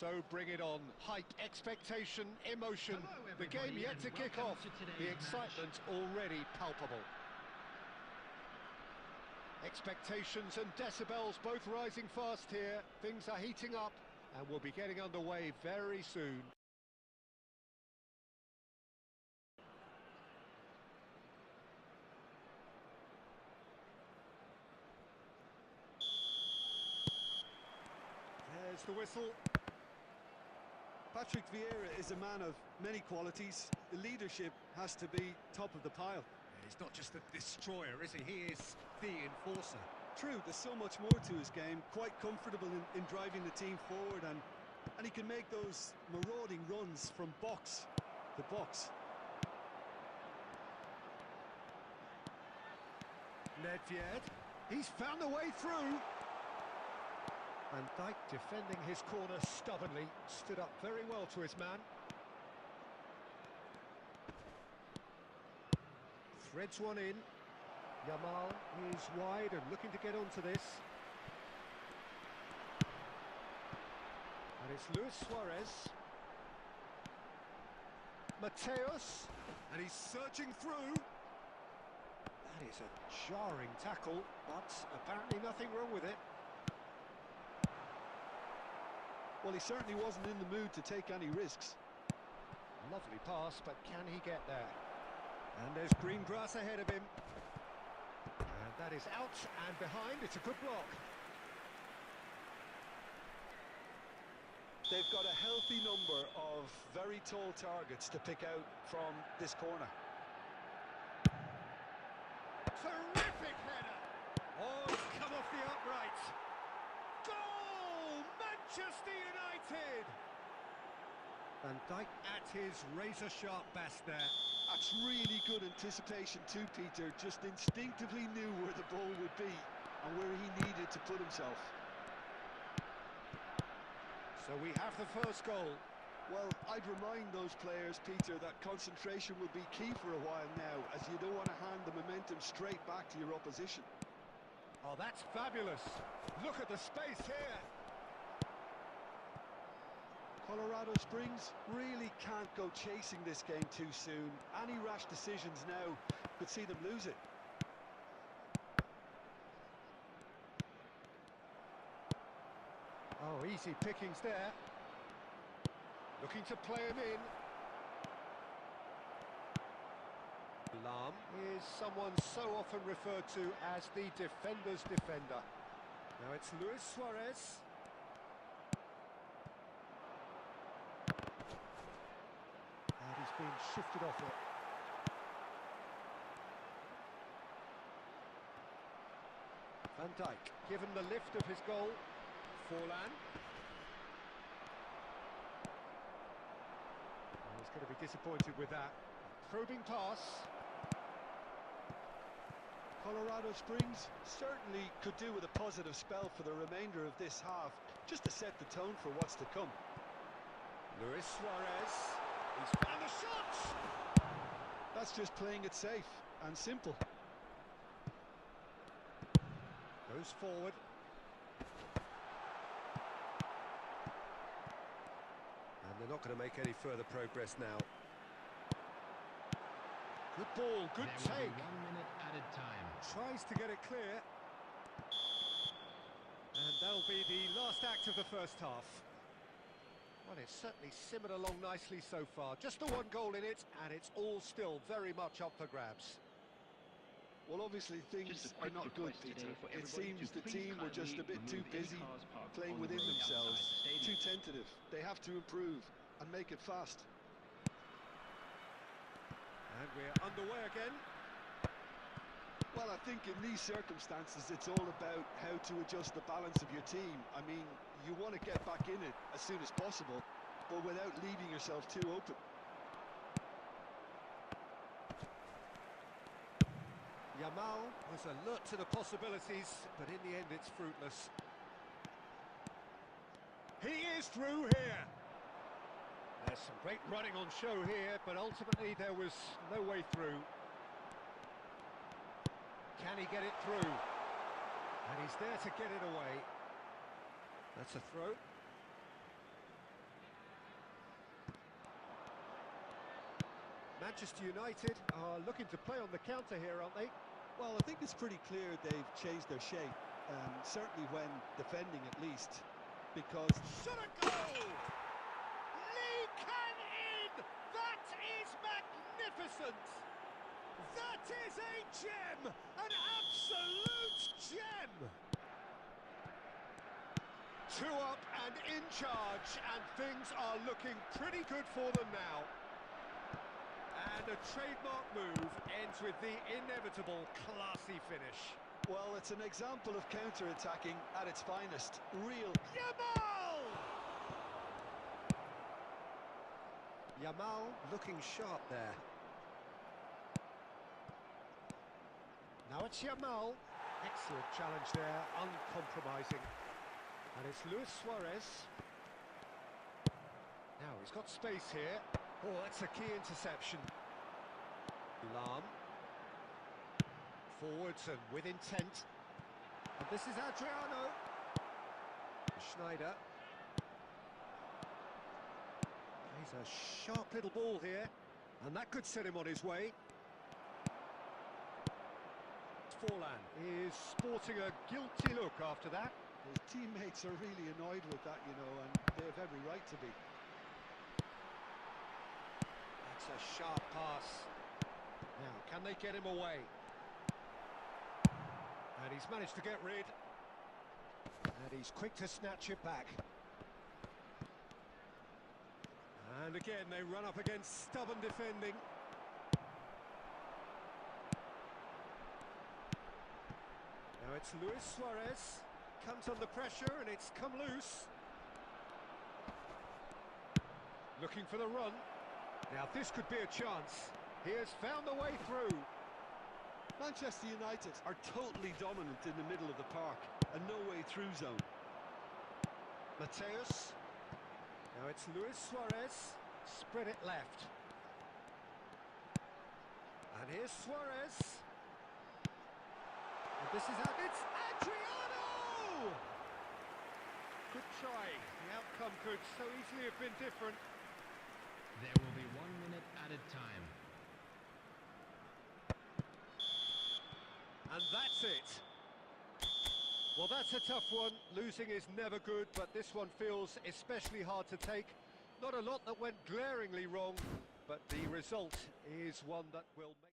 So bring it on. Hype, expectation, emotion. Hello, The game everybody, yet and to kick welcome off. to today's The match. excitement already palpable. Expectations and decibels both rising fast here. Things are heating up and we'll be getting underway very soon. There's the whistle. Patrick Vieira is a man of many qualities. The leadership has to be top of the pile. He's not just a destroyer, is he? He is the enforcer. True, there's so much more to his game. Quite comfortable in driving the team forward, and he can make those marauding runs from box to box. Nedved, he's found a way through. Van Dijk defending his corner stubbornly, stood up very well to his man. Threads one in. Yamal is wide and looking to get onto this. And it's Luis Suarez. Mateus, and he's surging through. That is a jarring tackle, but apparently nothing wrong with it. Well, he certainly wasn't in the mood to take any risks. Lovely pass, but can he get there? And there's green grass ahead of him. And that is out and behind. It's a good block. They've got a healthy number of very tall targets to pick out from this corner. Terrific header! Oh, it's come off the upright. Goal! Manchester United! Van Dijk at his razor-sharp best there. That's really good anticipation too, Peter. Just instinctively knew where the ball would be and where he needed to put himself. So we have the first goal. Well, I'd remind those players, Peter, that concentration will be key for a while now, as you don't want to hand the momentum straight back to your opposition. Oh, that's fabulous. Look at the space here. Colorado Springs really can't go chasing this game too soon. Any rash decisions now could see them lose it. Oh, easy pickings there. Looking to play him in. Lam is someone so often referred to as the defender's defender. Now it's Luis Suarez. And he's been shifted off it. Van Dijk, given the lift of his goal. Forlan. Oh, he's going to be disappointed with that. Probing pass. Colorado Springs certainly could do with a positive spell for the remainder of this half, just to set the tone for what's to come. Luis Suarez. He's found the shots! That's just playing it safe and simple. Goes forward. And they're not going to make any further progress now. Good ball, good There will take. be 1 minute added time. Tries to get it clear. And that'll be the last act of the first half. Well, it's certainly simmered along nicely so far. Just the one goal in it, and it's all still very much up for grabs. Well, obviously things Just a are quick not good, request Peter. today for It everybody seems to the please team were just a kindly bit too remove any busy cars parked playing on the within road outside themselves, the stadium. too tentative. They have to improve and make it fast. And we're underway again. Well, I think in these circumstances, it's all about how to adjust the balance of your team. I mean, you want to get back in it as soon as possible, but without leaving yourself too open. Yamal was alert to the possibilities, but in the end it's fruitless. He is through here. There's some great running on show here, but ultimately there was no way through. Can he get it through? And he's there to get it away. That's a throw. Manchester United are looking to play on the counter here, aren't they? Well, I think it's pretty clear they've changed their shape, certainly when defending at least, because... Shot a goal! Lee can in! That is magnificent! That is a gem! An absolute gem! 2 up and in charge, and things are looking pretty good for them now. And a trademark move ends with the inevitable classy finish. Well, it's an example of counter-attacking at its finest. Real... Yamal! Yamal looking sharp there. Now it's Yamal. Excellent challenge there, uncompromising. And it's Luis Suarez. Now he's got space here. Oh, that's a key interception. Lam. Forwards and with intent. And this is Adriano. Schneider. He's a sharp little ball here. And that could set him on his way. Forlan is sporting a guilty look after that. His teammates are really annoyed with that, you know, and they have every right to be. That's a sharp pass. Now, can they get him away? And he's managed to get rid. And he's quick to snatch it back. And again, they run up against stubborn defending. Now it's Luis Suarez. Comes under pressure and it's come loose. Looking for the run. Now this could be a chance. He has found the way through. Manchester United are totally dominant in the middle of the park. A no-way-through zone. Mateus. Now it's Luis Suarez. Spread it left. And here's Suarez. And this is how it's Adriano! Good try. The outcome could so easily have been different. There will be 1 minute added time. And that's it. Well, that's a tough one. Losing is never good, but this one feels especially hard to take. Not a lot that went glaringly wrong, but the result is one that will make...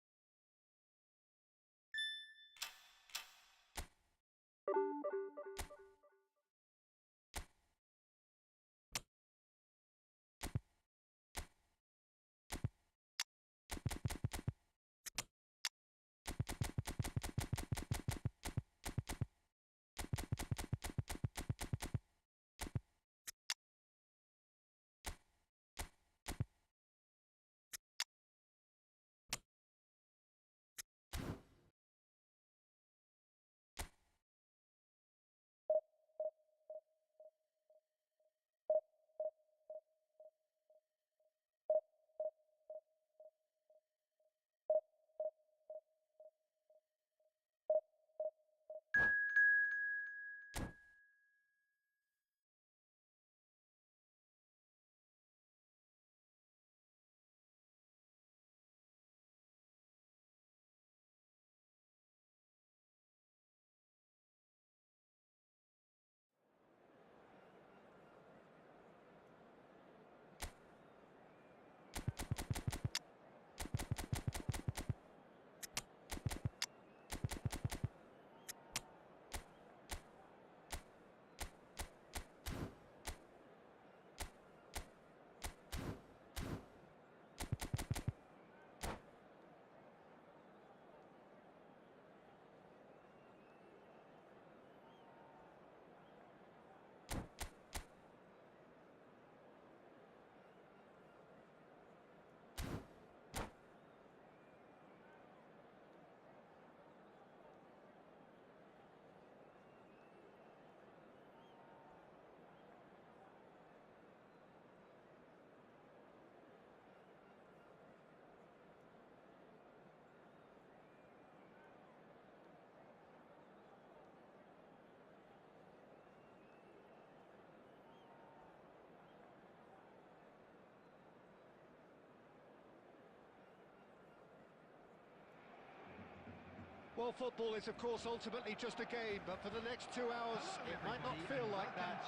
Well, football is, of course, ultimately just a game, but for the next 2 hours, it might not feel like that.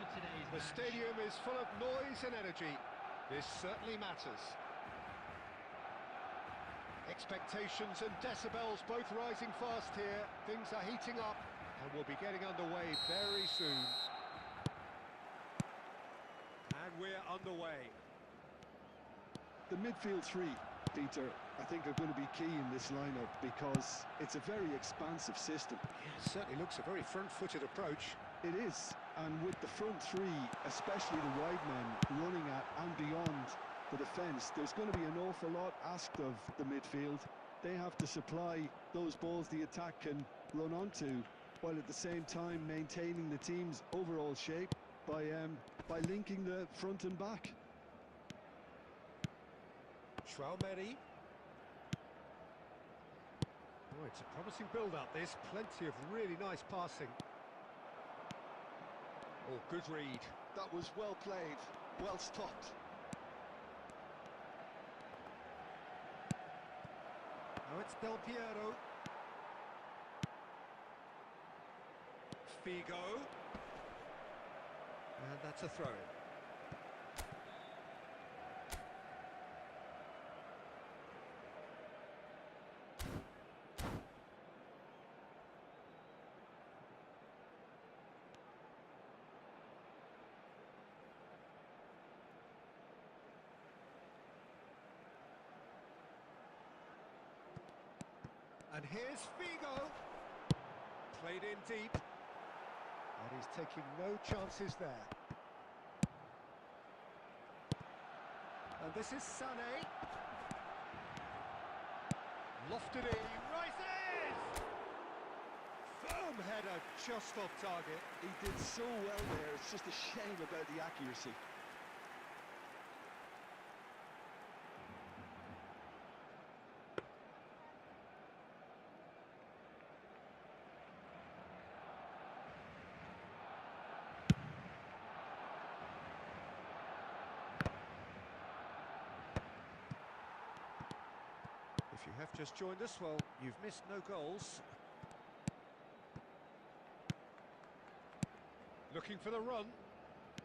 The stadium is full of noise and energy. This certainly matters. Expectations and decibels both rising fast here. Things are heating up, and we'll be getting underway very soon. And we're underway. The midfield three, Peter, I think are going to be key in this lineup because it's a very expansive system. Yeah, it certainly looks a very front-footed approach. It is, and with the front three, especially the wide men, running at and beyond the defence, there's going to be an awful lot asked of the midfield. They have to supply those balls the attack can run onto, while at the same time maintaining the team's overall shape by linking the front and back. Traumeri. Oh, it's a promising build-up, this. Plenty of really nice passing. Oh, good read. That was well played, well stopped. Now it's Del Piero. Figo. And that's a throw-in. And here's Figo. Played in deep. And he's taking no chances there. And this is Sané. Lofted in, rises! Firm header, just off target. He did so well there, it's just a shame about the accuracy. If you have just joined us, well, you've missed no goals. Looking for the run.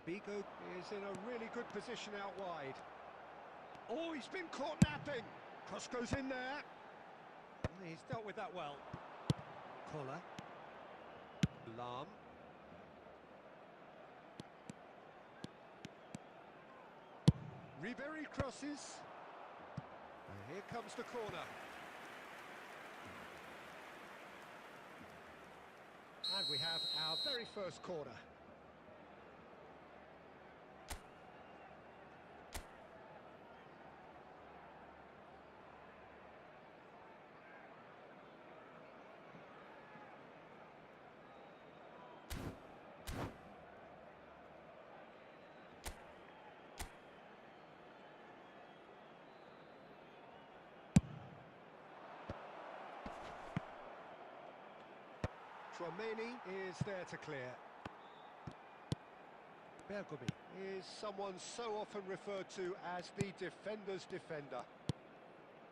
Figo is in a really good position out wide. Oh, he's been caught napping. Cross goes in there. He's dealt with that well. Collar. Lam. Ribery crosses. And here comes the corner. And we have our very first corner. Traumeri is there to clear. Bergomi is someone so often referred to as the defender's defender.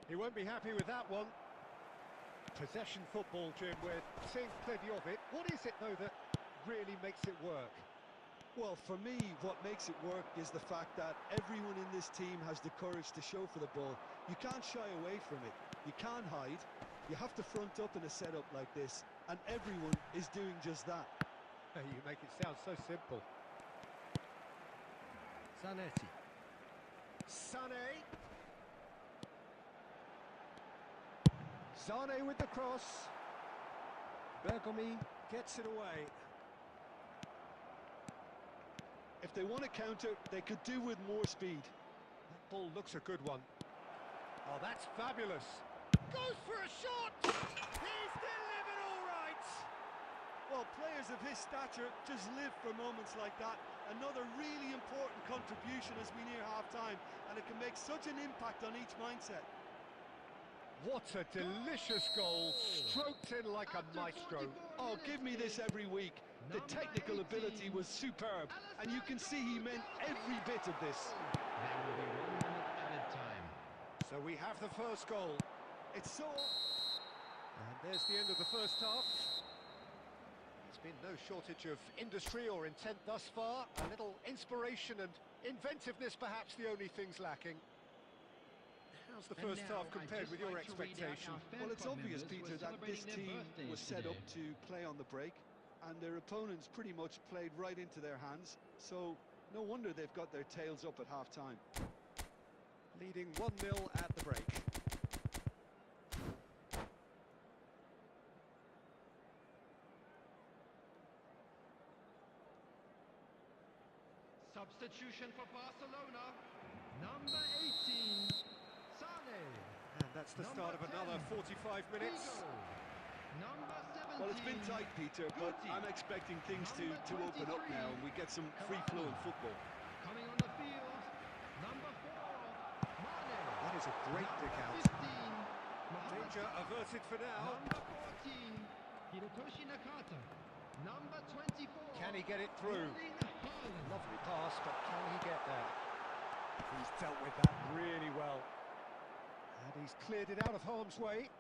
He won't be happy with that one. Possession football, Jim, we're seeing plenty of it. What is it, though, that really makes it work? Well, for me, what makes it work is the fact that everyone in this team has the courage to show for the ball. You can't shy away from it. You can't hide. You have to front up in a setup like this, and everyone is doing just that. You make it sound so simple. Zanetti. Sané. Sané with the cross. Bergomi gets it away. If they want to counter, they could do with more speed. That ball looks a good one. Oh, that's fabulous. Goes for a shot! He's delivered all right! Well, players of his stature just live for moments like that. Another really important contribution as we near half-time, and it can make such an impact on each mindset. What a delicious goal, stroked in like a maestro. Oh, give me this every week. The technical ability was superb, and you can see he meant every bit of this. There will be 1 minute added time. So we have the first goal. It's so... And There's the end of the first half. There's been no shortage of industry or intent thus far. A little inspiration and inventiveness, perhaps the only things lacking. How's the first half compared with your expectation? Well, it's obvious, Peter, that this team was set up to play on the break, and their opponents pretty much played right into their hands, so no wonder they've got their tails up at half-time. Leading 1-0 at the break. Substitution for Barcelona. Number 18, Sane. And that's the start of another 45 minutes. Figo. Number 17. Well, it's been tight, Peter, but Guti. I'm expecting things to open up now and we get some free-flowing football. Coming on the field, number 4, Mane. That is a great pick out. 15, Mohamed Danger Salah. averted for now. Number 14, Hirotoshi Nakata. Number 24. Can he get it through? Erling Haaland. Lovely pass, but can he get there? He's dealt with that really well. And he's cleared it out of harm's way.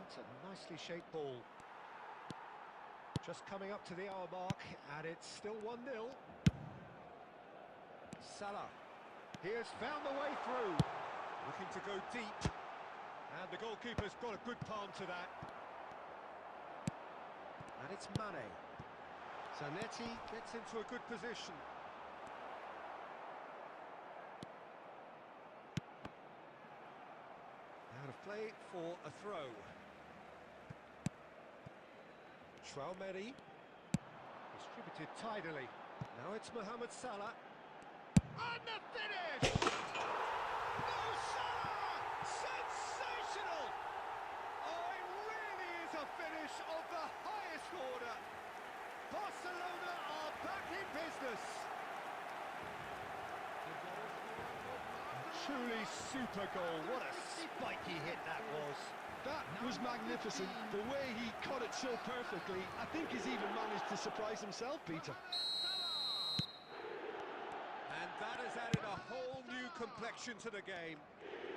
That's a nicely shaped ball. Just coming up to the hour mark, and it's still 1-0. Salah. He has found the way through. Looking to go deep. And the goalkeeper's got a good palm to that. And it's Mane. Zanetti gets into a good position. Out of play for a throw. Traoré. Distributed tidily. Now it's Mohamed Salah. And the finish! Mo Salah! Sensational! Oh, it really is a finish of the highest order. Barcelona are back in business. Truly super goal. What a spiky hit that was. That was magnificent. The way he cut it so perfectly, I think he's even managed to surprise himself, Peter. And that has added a whole new complexion to the game.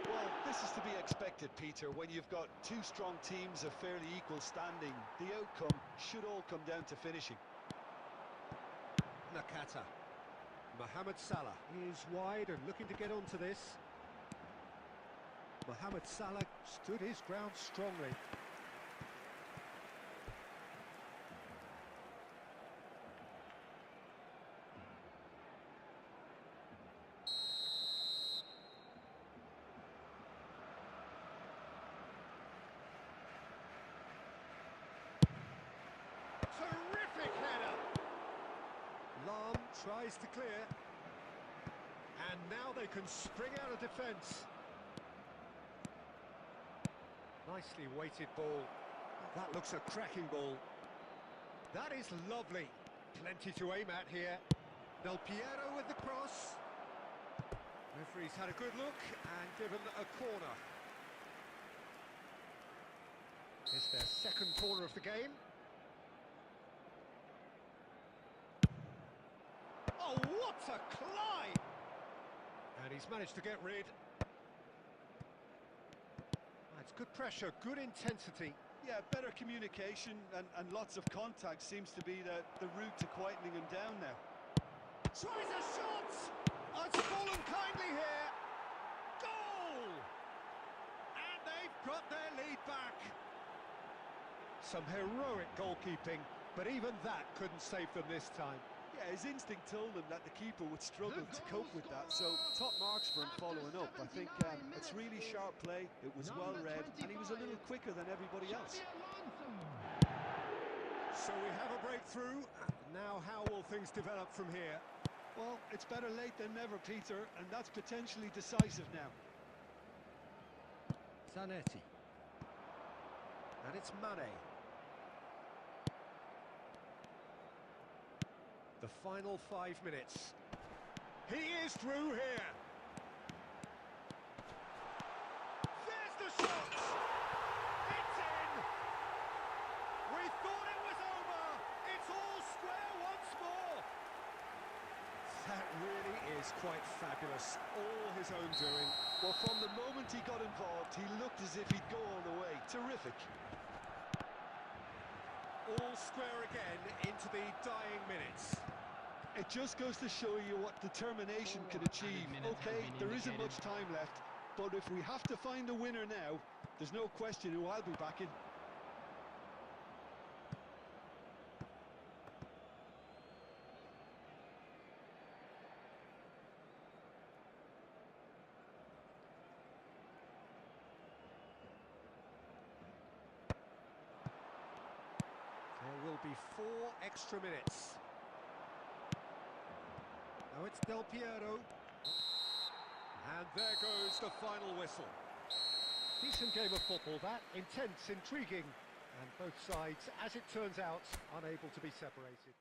Well, this is to be expected, Peter. When you've got two strong teams of fairly equal standing, the outcome should all come down to finishing. Nakata. Mohamed Salah is wide and looking to get onto this. Mohamed Salah stood his ground strongly. Terrific header! Lam tries to clear. And now they can spring out of defence. Nicely weighted ball. That looks a cracking ball. That is lovely. Plenty to aim at here. Del Piero with the cross. Referee's had a good look and given a corner. It's their second corner of the game. Oh, what a climb! And he's managed to get rid. That's good pressure, good intensity. Yeah, better communication and lots of contact seems to be the route to quietening him down now. Tries a shot! Oh, it's fallen kindly here. Goal! And they've got their lead back. Some heroic goalkeeping, but even that couldn't save them this time. Yeah, his instinct told him that the keeper would struggle to cope with that, so top marks for him following up. I think it's really sharp play, it was well read, and he was a little quicker than everybody else. So we have a breakthrough. Now how will things develop from here? Well, it's better late than never, Peter, and that's potentially decisive now. Zanetti. And it's Mane. The final 5 minutes. He is through here. There's the shot! It's in! We thought it was over! It's all square once more! That really is That's quite fabulous. All his own doing. Well, from the moment he got involved, he looked as if he'd go all the way. Terrific. All square again into the dying minutes. It just goes to show you what determination can achieve. Okay, there isn't much time left, but if we have to find a winner now, there's no question who I'll be backing. There will be 4 extra minutes. Now it's Del Piero. And there goes the final whistle. Decent game of football that, intense, intriguing, and both sides, as it turns out, unable to be separated.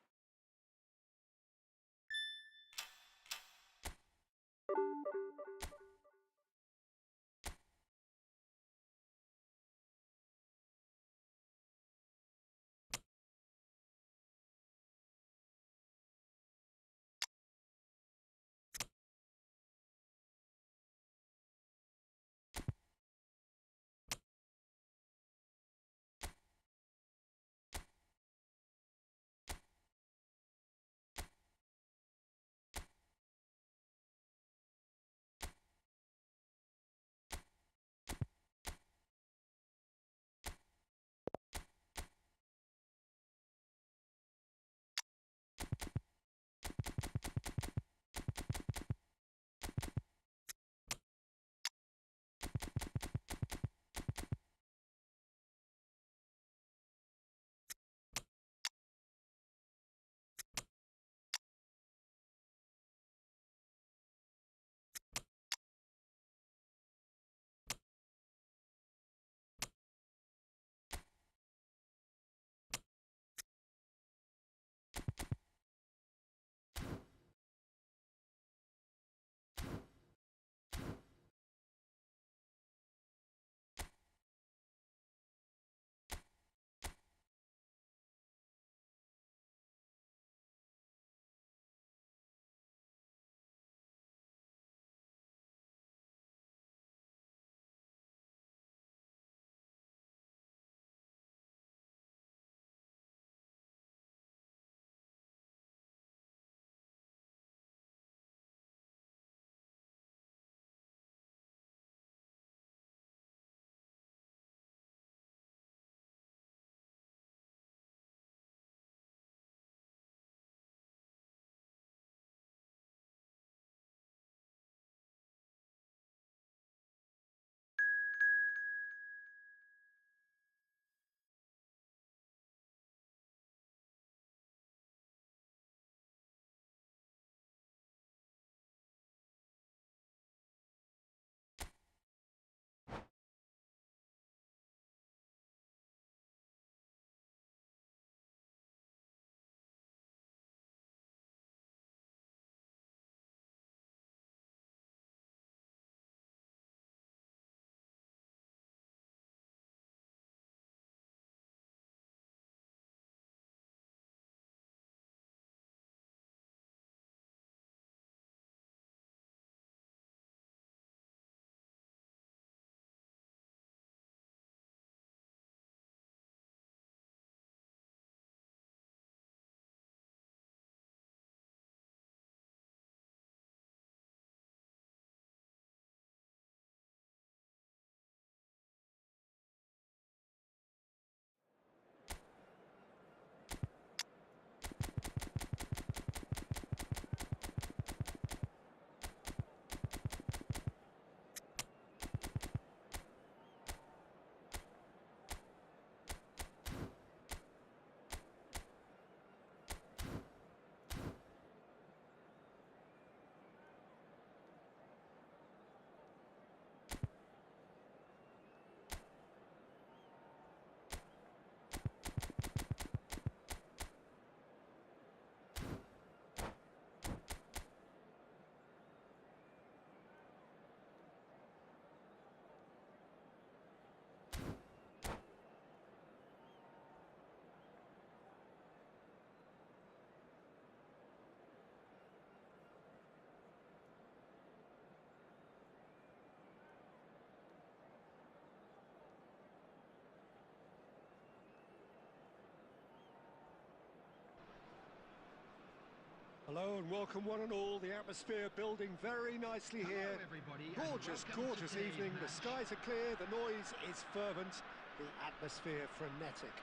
Hello and welcome one and all. The atmosphere building very nicely here. Hello everybody, and Gorgeous, welcome to gorgeous today's evening. The match. skies are clear, the noise is fervent, the atmosphere frenetic.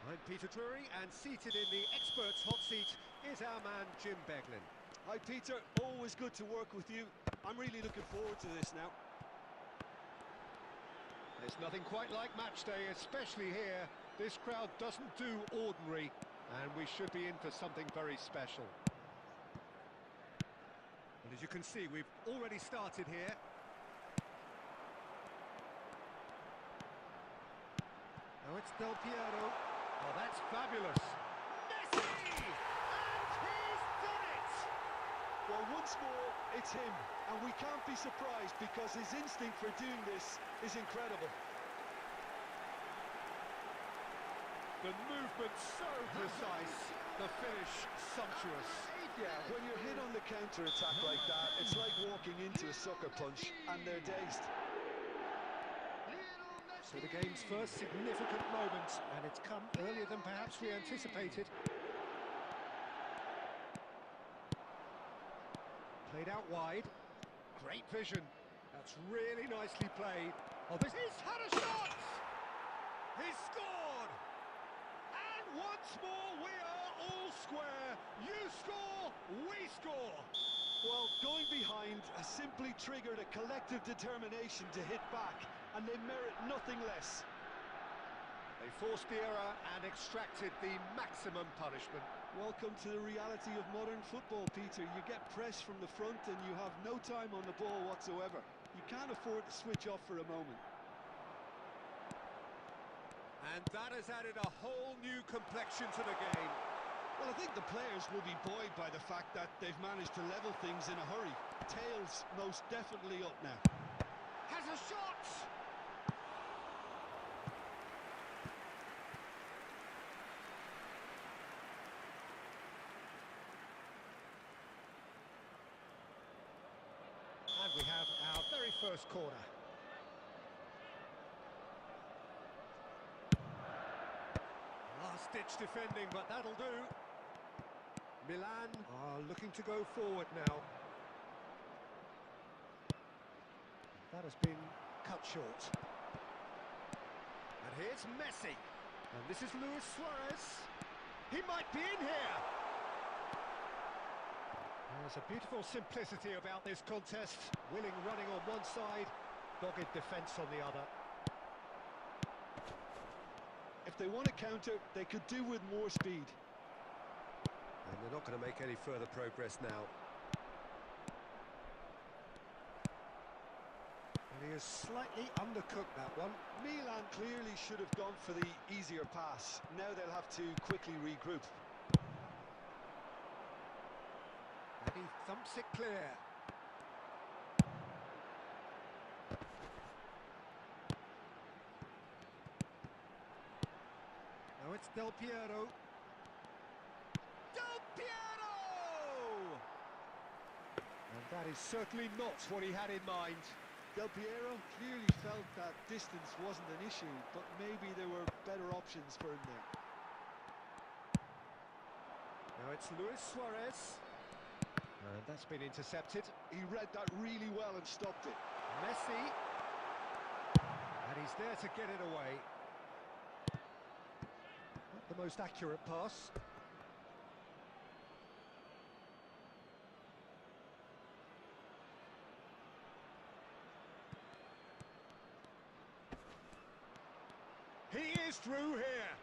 I'm Peter Drury, and seated in the experts' hot seat is our man Jim Beglin. Hi Peter, always good to work with you. I'm really looking forward to this now. There's nothing quite like match day, especially here. This crowd doesn't do ordinary, and we should be in for something very special. And as you can see, we've already started here. Now it's Del Piero. Oh, that's fabulous. Messi! And he's done it! Well, once more, it's him. And we can't be surprised because his instinct for doing this is incredible. The movement so precise, the finish sumptuous. Yeah, when you're hit on the counter-attack like that, it's like walking into a sucker punch and they're dazed. So the game's first significant moment, and it's come earlier than perhaps we anticipated. Played out wide. Great vision. That's really nicely played. Oh, he's had a shot! He's scored! And once more, we are all square. You score, we score. Well, going behind has simply triggered a collective determination to hit back, and they merit nothing less. They forced the error and extracted the maximum punishment. Welcome to the reality of modern football, Peter. You get pressed from the front and you have no time on the ball whatsoever. You can't afford to switch off for a moment. And that has added a whole new complexion to the game. Well, I think the players will be buoyed by the fact that they've managed to level things in a hurry. Tails most definitely up now. Has a shot! And we have our very first corner. Last-ditch defending, but that'll do. Milan are looking to go forward now. That has been cut short. And here's Messi. And this is Luis Suarez. He might be in here. There's a beautiful simplicity about this contest. Willing running on one side, dogged defence on the other. If they want to counter, they could do with more speed. And they're not going to make any further progress now. And he has slightly undercooked that one. Milan clearly should have gone for the easier pass. Now they'll have to quickly regroup. And he thumps it clear. Now it's Del Piero. Del Piero! And that is certainly not what he had in mind. Del Piero clearly felt that distance wasn't an issue, but maybe there were better options for him there. Now it's Luis Suarez. And that's been intercepted. He read that really well and stopped it. Messi. And he's there to get it away. Not the most accurate pass. He is through here.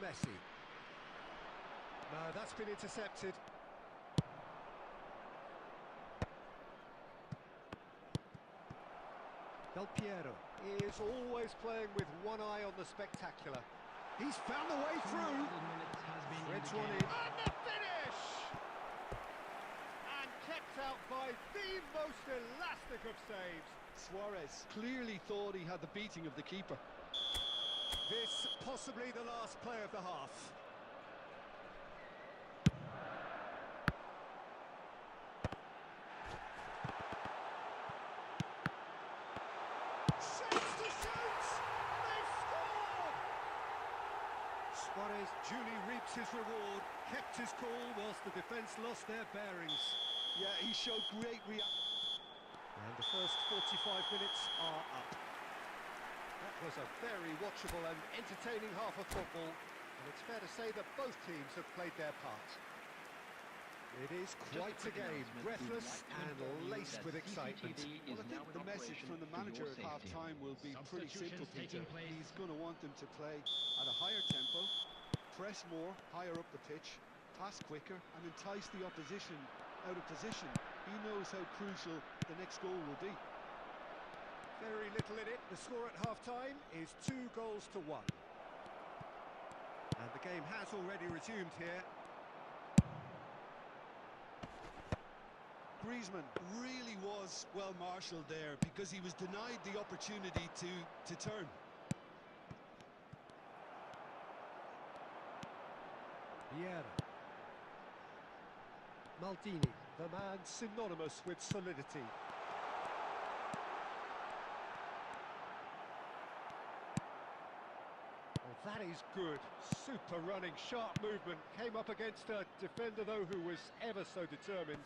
Messi. No, that's been intercepted. Del Piero is always playing with one eye on the spectacular. He's found the way through. Threads one in. And the finish! And kept out by the most elastic of saves. Suarez clearly thought he had the beating of the keeper. This possibly the last play of the half. Suarez duly reaps his reward, kept his cool whilst the defence lost their bearings. Yeah, he showed great And the first 45 minutes are up. That was a very watchable and entertaining half of football, and it's fair to say that both teams have played their part. It is quite a game, breathless and laced with excitement. Well, I think the message from the manager at half-time will be pretty simple, Peter. He's going to want them to play at a higher tempo, press more, higher up the pitch, pass quicker, and entice the opposition out of position. He knows how crucial the next goal will be. Very little in it. The score at half-time is 2-1. And the game has already resumed here. Griezmann really was well marshalled there because he was denied the opportunity to turn. Vieira. Maldini, the man synonymous with solidity. Well, that is good. Super running, sharp movement. Came up against a defender, though, who was ever so determined.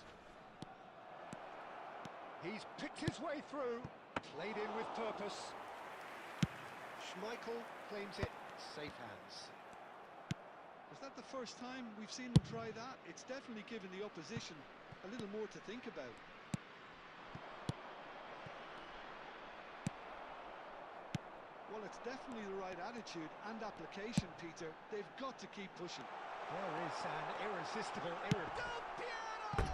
He's picked his way through, played in with purpose. Schmeichel claims it, safe hands. Was that the first time we've seen him try that? It's definitely given the opposition a little more to think about. Well, it's definitely the right attitude and application, Peter. They've got to keep pushing. There is an irresistible Del Piero!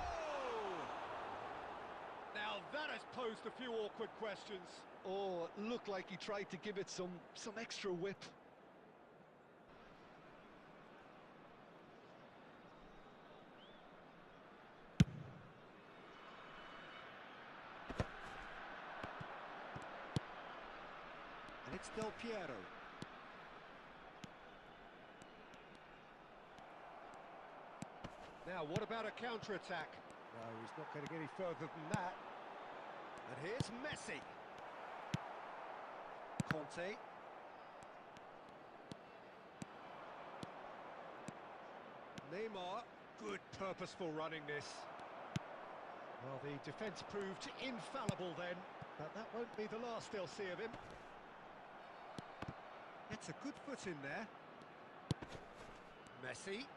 Now that has posed a few awkward questions. Oh, it looked like he tried to give it some extra whip. And it's Del Piero. Now, what about a counter-attack? No, he's not going to get any further than that. And here's Messi. Conte. Neymar. Good purposeful running this. Well, the defence proved infallible then, but that won't be the last they'll see of him. That's a good foot in there. Messi.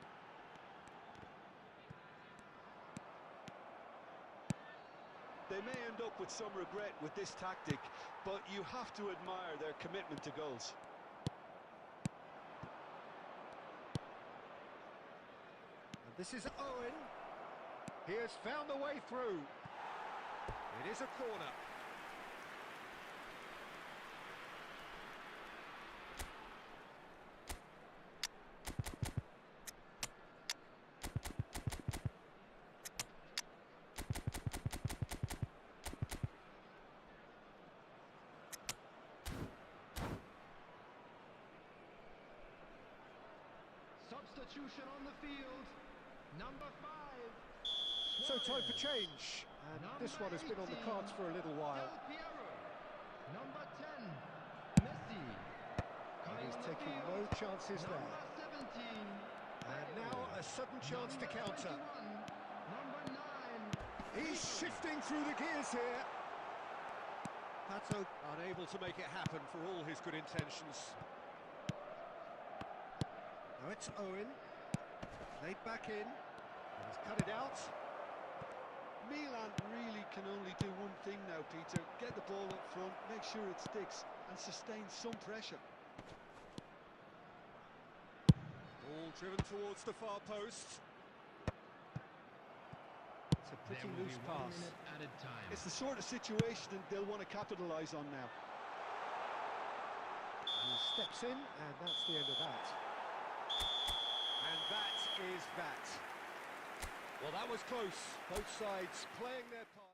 They may end up with some regret with this tactic, but you have to admire their commitment to goals. And this is Owen. He has found the way through. It is a corner. Substitution on the field. Number 5. So time for change. And this one has been on the cards for a little while. Del Piero. Number 10. Messi. And he's taking no chances there. Number 17. And now a sudden chance to counter. Number 9. He's shifting through the gears here. Pato unable to make it happen for all his good intentions. Now it's Owen. Played back in. And he's cut it out. Milan really can only do one thing now, Peter. Get the ball up front, make sure it sticks, and sustain some pressure. Ball driven towards the far post. It's a pretty loose pass. Added time. It's the sort of situation they'll want to capitalise on now. He steps in, and that's the end of that. And that is that. Well, that was close. Both sides playing their part.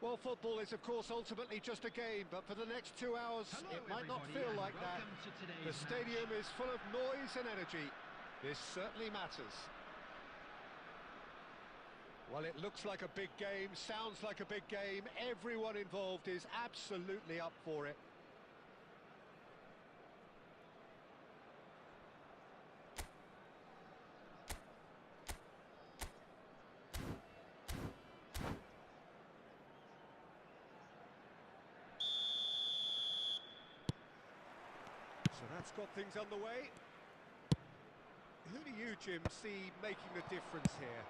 Well, football is, of course, ultimately just a game, but for the next 2 hours, Hello, it might not everybody, feel and like that. welcome to today's The stadium match. is full of noise and energy. This certainly matters. Well, it looks like a big game, sounds like a big game. Everyone involved is absolutely up for it. So that's got things underway. Who do you, Jim, see making the difference here?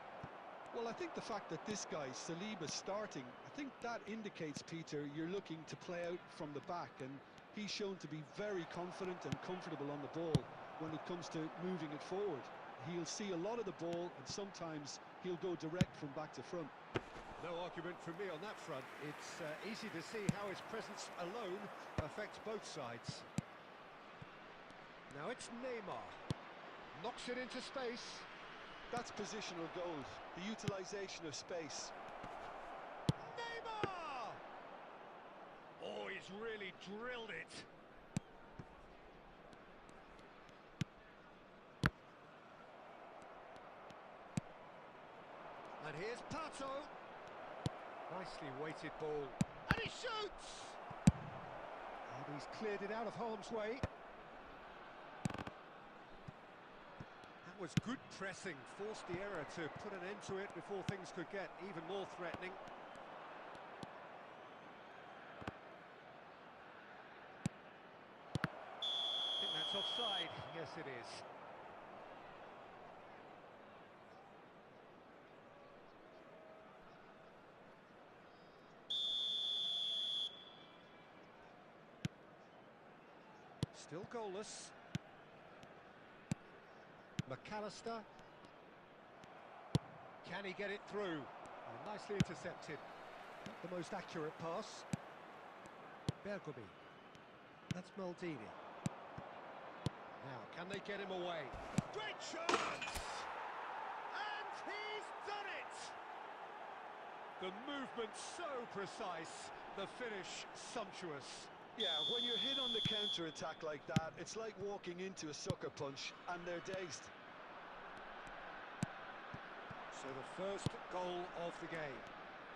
Well, I think the fact that this guy, Saliba's starting, I think that indicates, Peter, you're looking to play out from the back, and he's shown to be very confident and comfortable on the ball when it comes to moving it forward. He'll see a lot of the ball, and sometimes he'll go direct from back to front. No argument from me on that front. It's easy to see how his presence alone affects both sides. Now it's Neymar. Knocks it into space. That's positional goals, the utilisation of space. Neymar! Oh, he's really drilled it. And here's Pato. Nicely weighted ball. And he shoots! And he's cleared it out of harm's way. That was good pressing, forced the error to put an end to it before things could get even more threatening. I think that's offside. Yes, it is. Still goalless. McAllister. Can he get it through? Oh, nicely intercepted. Not the most accurate pass. Bergomi. That's Maldini. Now, can they get him away? Great chance! And he's done it! The movement so precise, the finish sumptuous. Yeah, when you're hit on the counter-attack like that, it's like walking into a sucker punch and they're dazed. So the first goal of the game.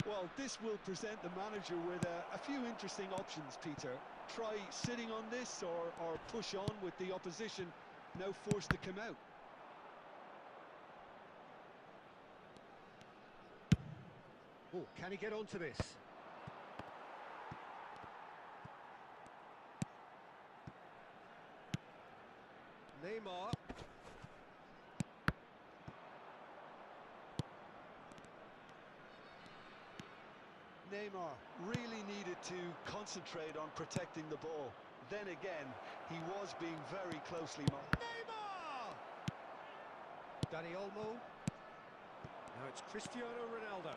Well, this will present the manager with a few interesting options, Peter. Try sitting on this or push on with the opposition now forced to come out. Oh, can he get onto this? Neymar. Neymar really needed to concentrate on protecting the ball. Then again, he was being very closely marked. Neymar! Dani Olmo. Now it's Cristiano Ronaldo.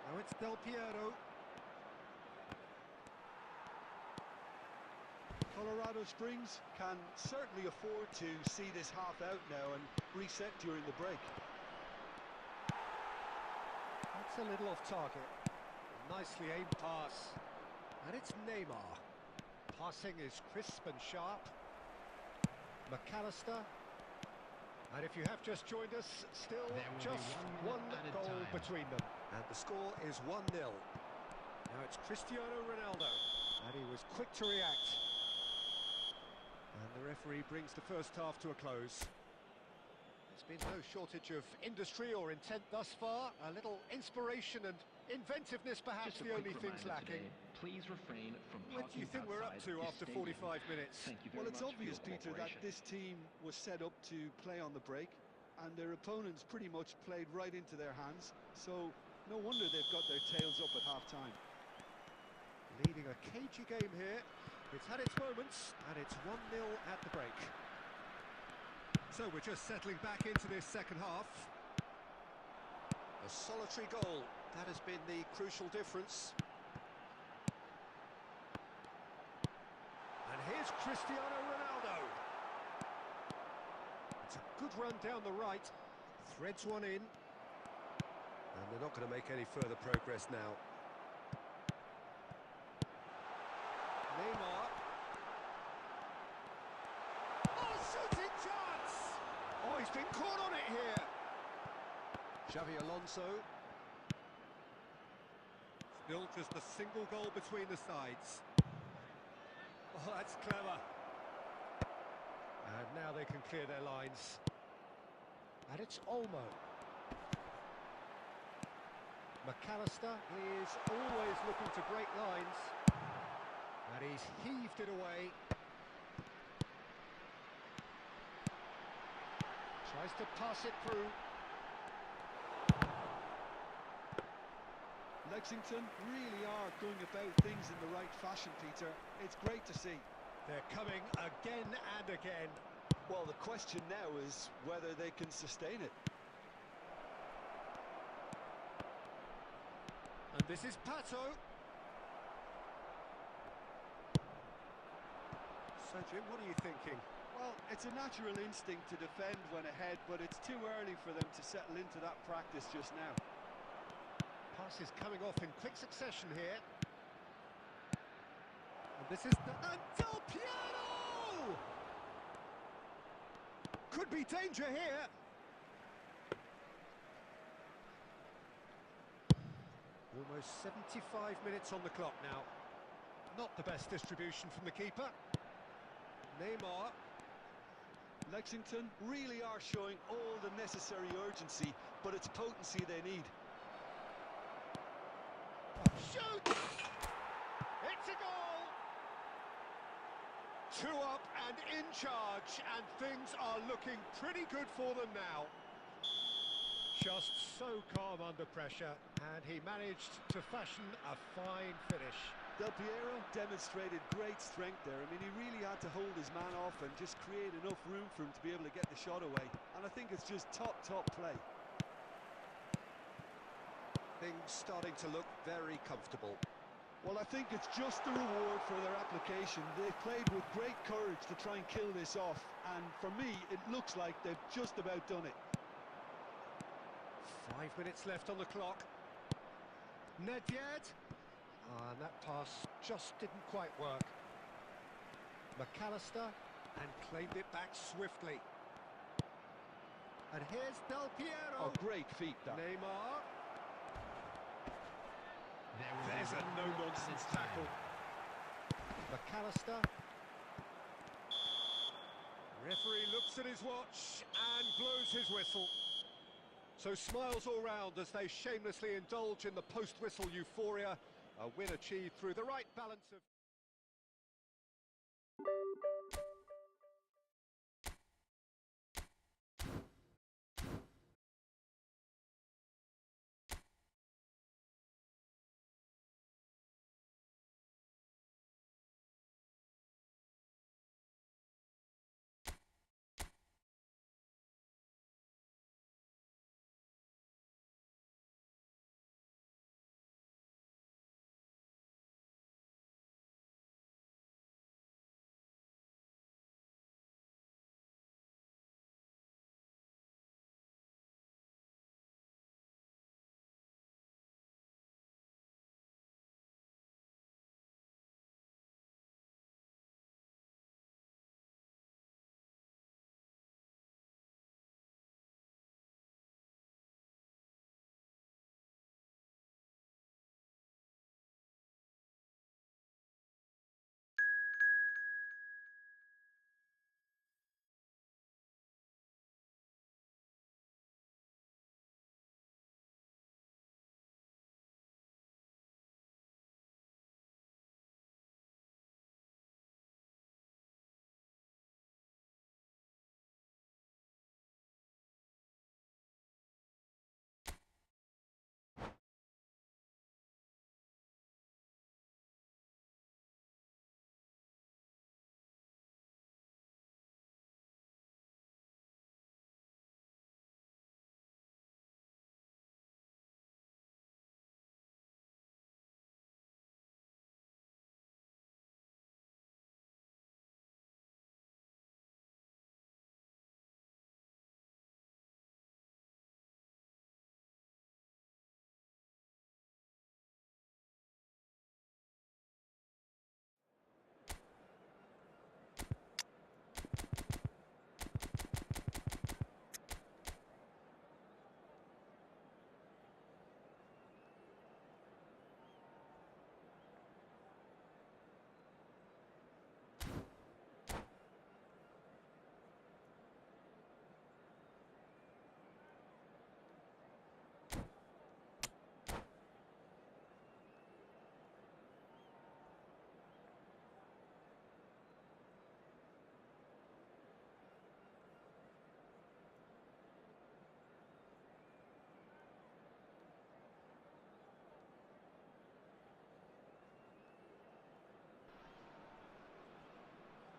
Now it's Del Piero. Colorado Springs can certainly afford to see this half out now and reset during the break. That's a little off target. Nicely aimed pass. And it's Neymar. Passing is crisp and sharp. McAllister. And if you have just joined us, still just one goal between them. And the score is 1-0. Now it's Cristiano Ronaldo. And he was quick to react. And the referee brings the first half to a close. There's been no shortage of industry or intent thus far. A little inspiration and inventiveness perhaps the only things lacking. Today, please refrain from What do you think we're up to after 45 minutes? Thank you very Well, it's much obvious, for your Peter, that cooperation. this team was set up to play on the break, and their opponents pretty much played right into their hands, so no wonder they've got their tails up at half-time. Leading a cagey game here. It's had its moments, and it's 1-0 at the break. So we're just settling back into this second half. A solitary goal, that has been the crucial difference. And here's Cristiano Ronaldo. It's a good run down the right. Threads one in. And they're not going to make any further progress now. Neymar. Oh, shooting chance! Oh, he's been caught on it here. Xavi Alonso. Still just a single goal between the sides. Oh, that's clever. And now they can clear their lines. And it's Olmo. McAllister is always looking to break lines. And he's heaved it away. Tries to pass it through. Lexington really are going about things in the right fashion, Peter. It's great to see. They're coming again and again. Well, the question now is whether they can sustain it. And this is Pato. So, Jim, what are you thinking? Well, it's a natural instinct to defend when ahead, but it's too early for them to settle into that practice just now. Pass is coming off in quick succession here. And this is and Del Piero! Could be danger here. Almost 75 minutes on the clock now. Not the best distribution from the keeper. Neymar. Lexington really are showing all the necessary urgency, but it's potency they need. Shoot! It's a goal! 2 up and in charge, and things are looking pretty good for them now. Just so calm under pressure, and he managed to fashion a fine finish. Del Piero demonstrated great strength there. I mean, he really had to hold his man off and just create enough room for him to be able to get the shot away. And I think it's just top play. Things starting to look very comfortable. Well, I think it's just the reward for their application. They played with great courage to try and kill this off. And for me, it looks like they've just about done it. 5 minutes left on the clock. Nedved. And that pass just didn't quite work. McAllister, and claimed it back swiftly. And here's Del Piero. Oh, great feat, that. Neymar. There's a no-nonsense tackle. McAllister. Referee looks at his watch and blows his whistle. So smiles all round as they shamelessly indulge in the post-whistle euphoria. A win achieved through the right balance of...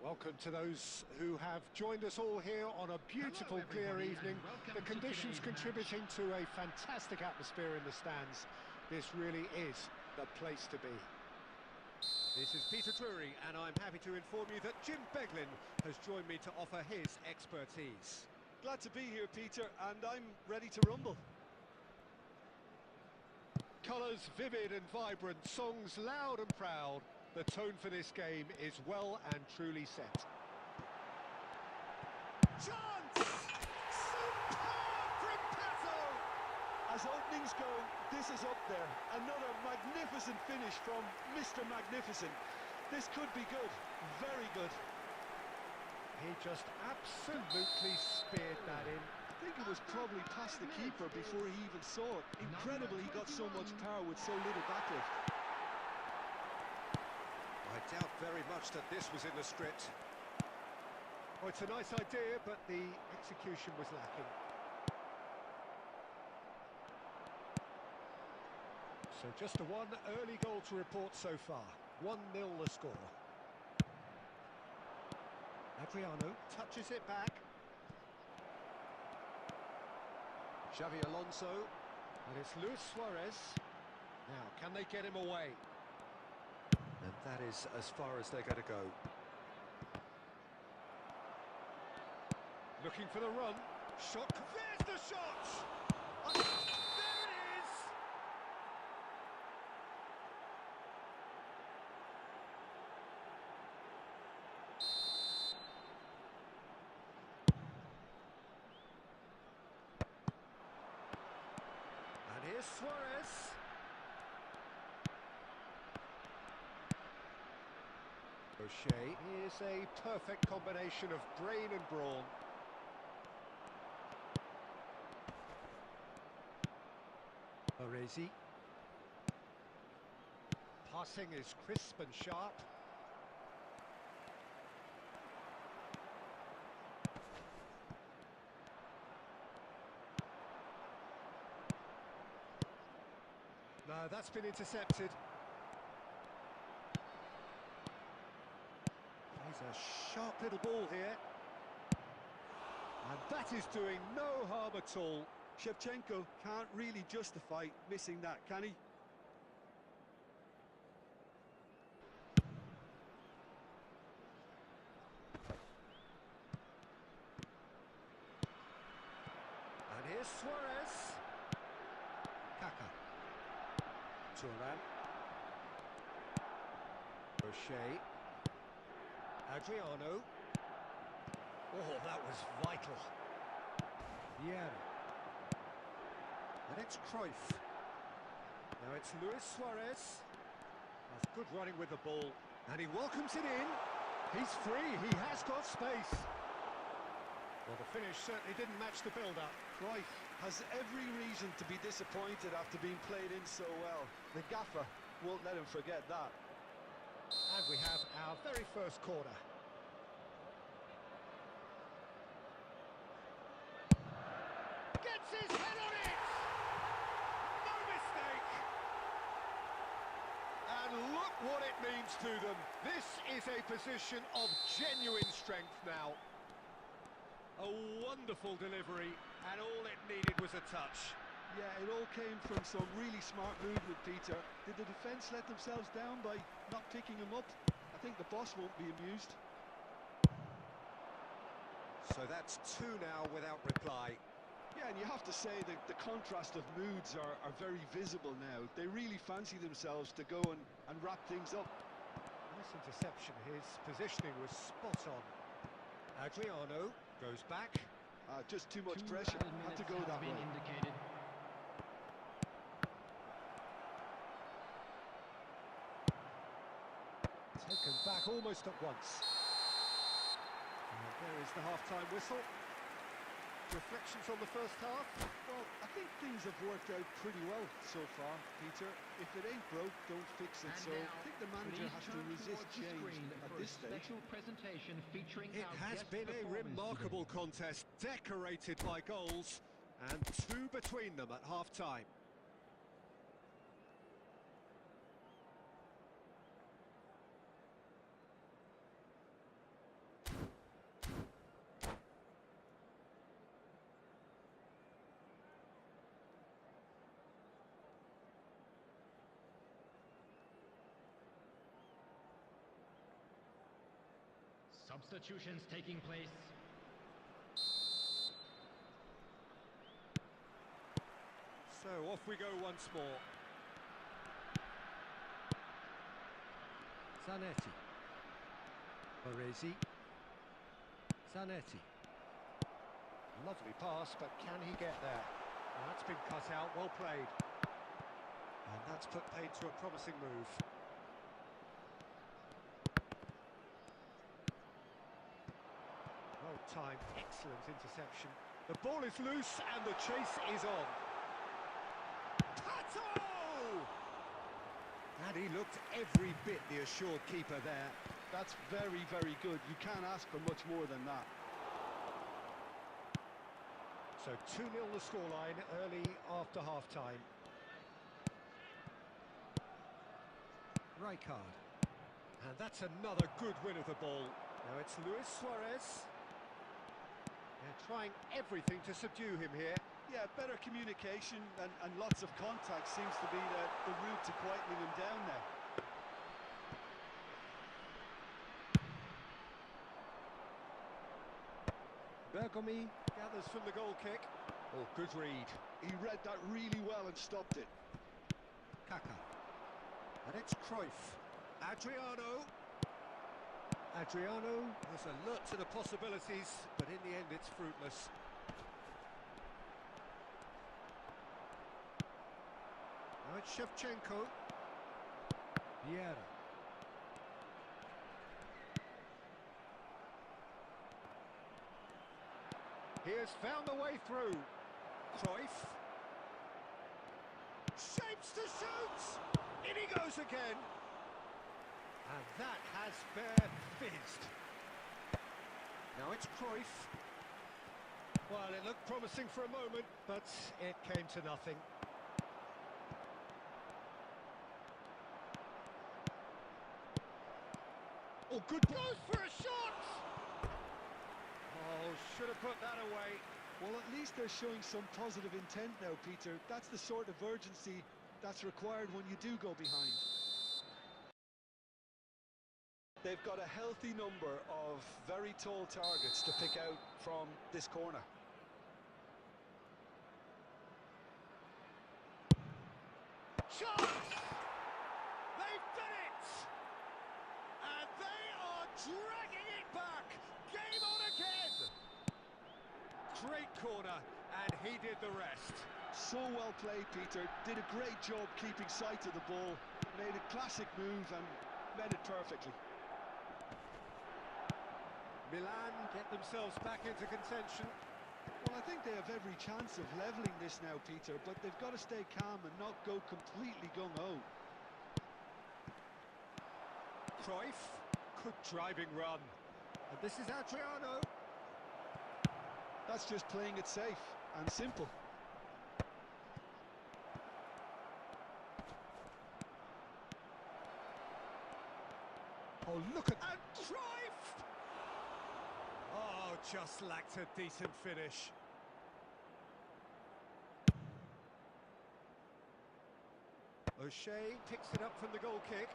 Welcome to those who have joined us all here on a beautiful, clear evening. The conditions contributing to a fantastic atmosphere in the stands. This really is the place to be. This is Peter Drury, and I'm happy to inform you that Jim Beglin has joined me to offer his expertise. Glad to be here, Peter, and I'm ready to rumble. Colours vivid and vibrant, songs loud and proud. The tone for this game is well and truly set. Chance! Superb Rimpasso! As openings go, this is up there. Another magnificent finish from Mr. Magnificent. This could be good, very good. He just absolutely speared that in. I think it was probably past the keeper before he even saw it. Incredible he got so much power with so little backlift. I doubt very much that this was in the script. Oh, it's a nice idea, but the execution was lacking. So just a one early goal to report so far. 1-0 the score. Adriano touches it back. Xavi Alonso, and it's Luis Suarez. Now, can they get him away? And that is as far as they're going to go. Looking for the run. Shot. There's the shot! There it is! And here's Suarez. O'Shea is a perfect combination of brain and brawn. Baresi. Passing is crisp and sharp. No, that's been intercepted. Plays a sharp little ball here. And that is doing no harm at all. Shevchenko can't really justify missing that, can he? And here's Suarez. Kaka. Turan. O'Shea. Adriano. Oh, that was vital. Yeah. And it's Cruyff. Now it's Luis Suarez. That's good running with the ball. And he welcomes it in. He's free, he has got space. Well, the finish certainly didn't match the build-up. Cruyff has every reason to be disappointed after being played in so well. The gaffer won't let him forget that. And we have our very first corner. Gets his head on it! No mistake! And look what it means to them. This is a position of genuine strength now. A wonderful delivery, and all it needed was a touch. Yeah, it all came from some really smart movement, Peter. Did the defence let themselves down by not picking him up? I think the boss won't be amused. So that's two now without reply. Yeah, and you have to say that the contrast of moods are very visible now. They really fancy themselves to go and wrap things up. Nice interception. His positioning was spot on. Adriano goes back. Just too much pressure. Had to go that way. Indicated. Taken back almost at once. And there is the half-time whistle. Reflections on the first half? Well, I think things have worked out pretty well so far, Peter. If it ain't broke, don't fix it. So I think the manager has to resist change at this stage. Presentation featuring It has been a remarkable contest, decorated by goals, and two between them at half-time. Substitutions taking place. So off we go once more. Zanetti. Baresi. Zanetti. Lovely pass, but can he get there? That's been cut out, well played. And that's put paid to a promising move. Well timed, excellent interception. The ball is loose and the chase is on. Pato! And he looked every bit the assured keeper there. That's very, very good. You can't ask for much more than that. So 2-0 the scoreline early after half-time. Rijkaard. And that's another good win of the ball. Now it's Luis Suarez. They're trying everything to subdue him here. Yeah, better communication and lots of contact seems to be the route to quietening him down now. Bergomi gathers from the goal kick. Oh, good read. He read that really well and stopped it. Kaka. And it's Cruyff. Adriano. Adriano was alert to the possibilities, but in the end it's fruitless. Now it's Shevchenko. Vieira. He has found the way through. Cruyff. Shapes to shoot! In he goes again. And that has fair fizzed. Now it's Cruyff. Well, it looked promising for a moment, but it came to nothing. Oh, good goes for a shot! Oh, should have put that away. Well, at least they're showing some positive intent now, Peter. That's the sort of urgency that's required when you do go behind. They've got a healthy number of very tall targets to pick out from this corner. Shot! They've done it! And they are dragging it back! Game on again! Great corner, and he did the rest. So well played, Peter. Did a great job keeping sight of the ball. Made a classic move and met it perfectly. Milan get themselves back into contention. Well, I think they have every chance of levelling this now, Peter, but they've got to stay calm and not go completely gung-ho. Cruyff, good driving run. And this is Adriano. That's just playing it safe and simple. Oh, look at... And Cruyff! Oh, just lacked a decent finish. O'Shea picks it up from the goal kick.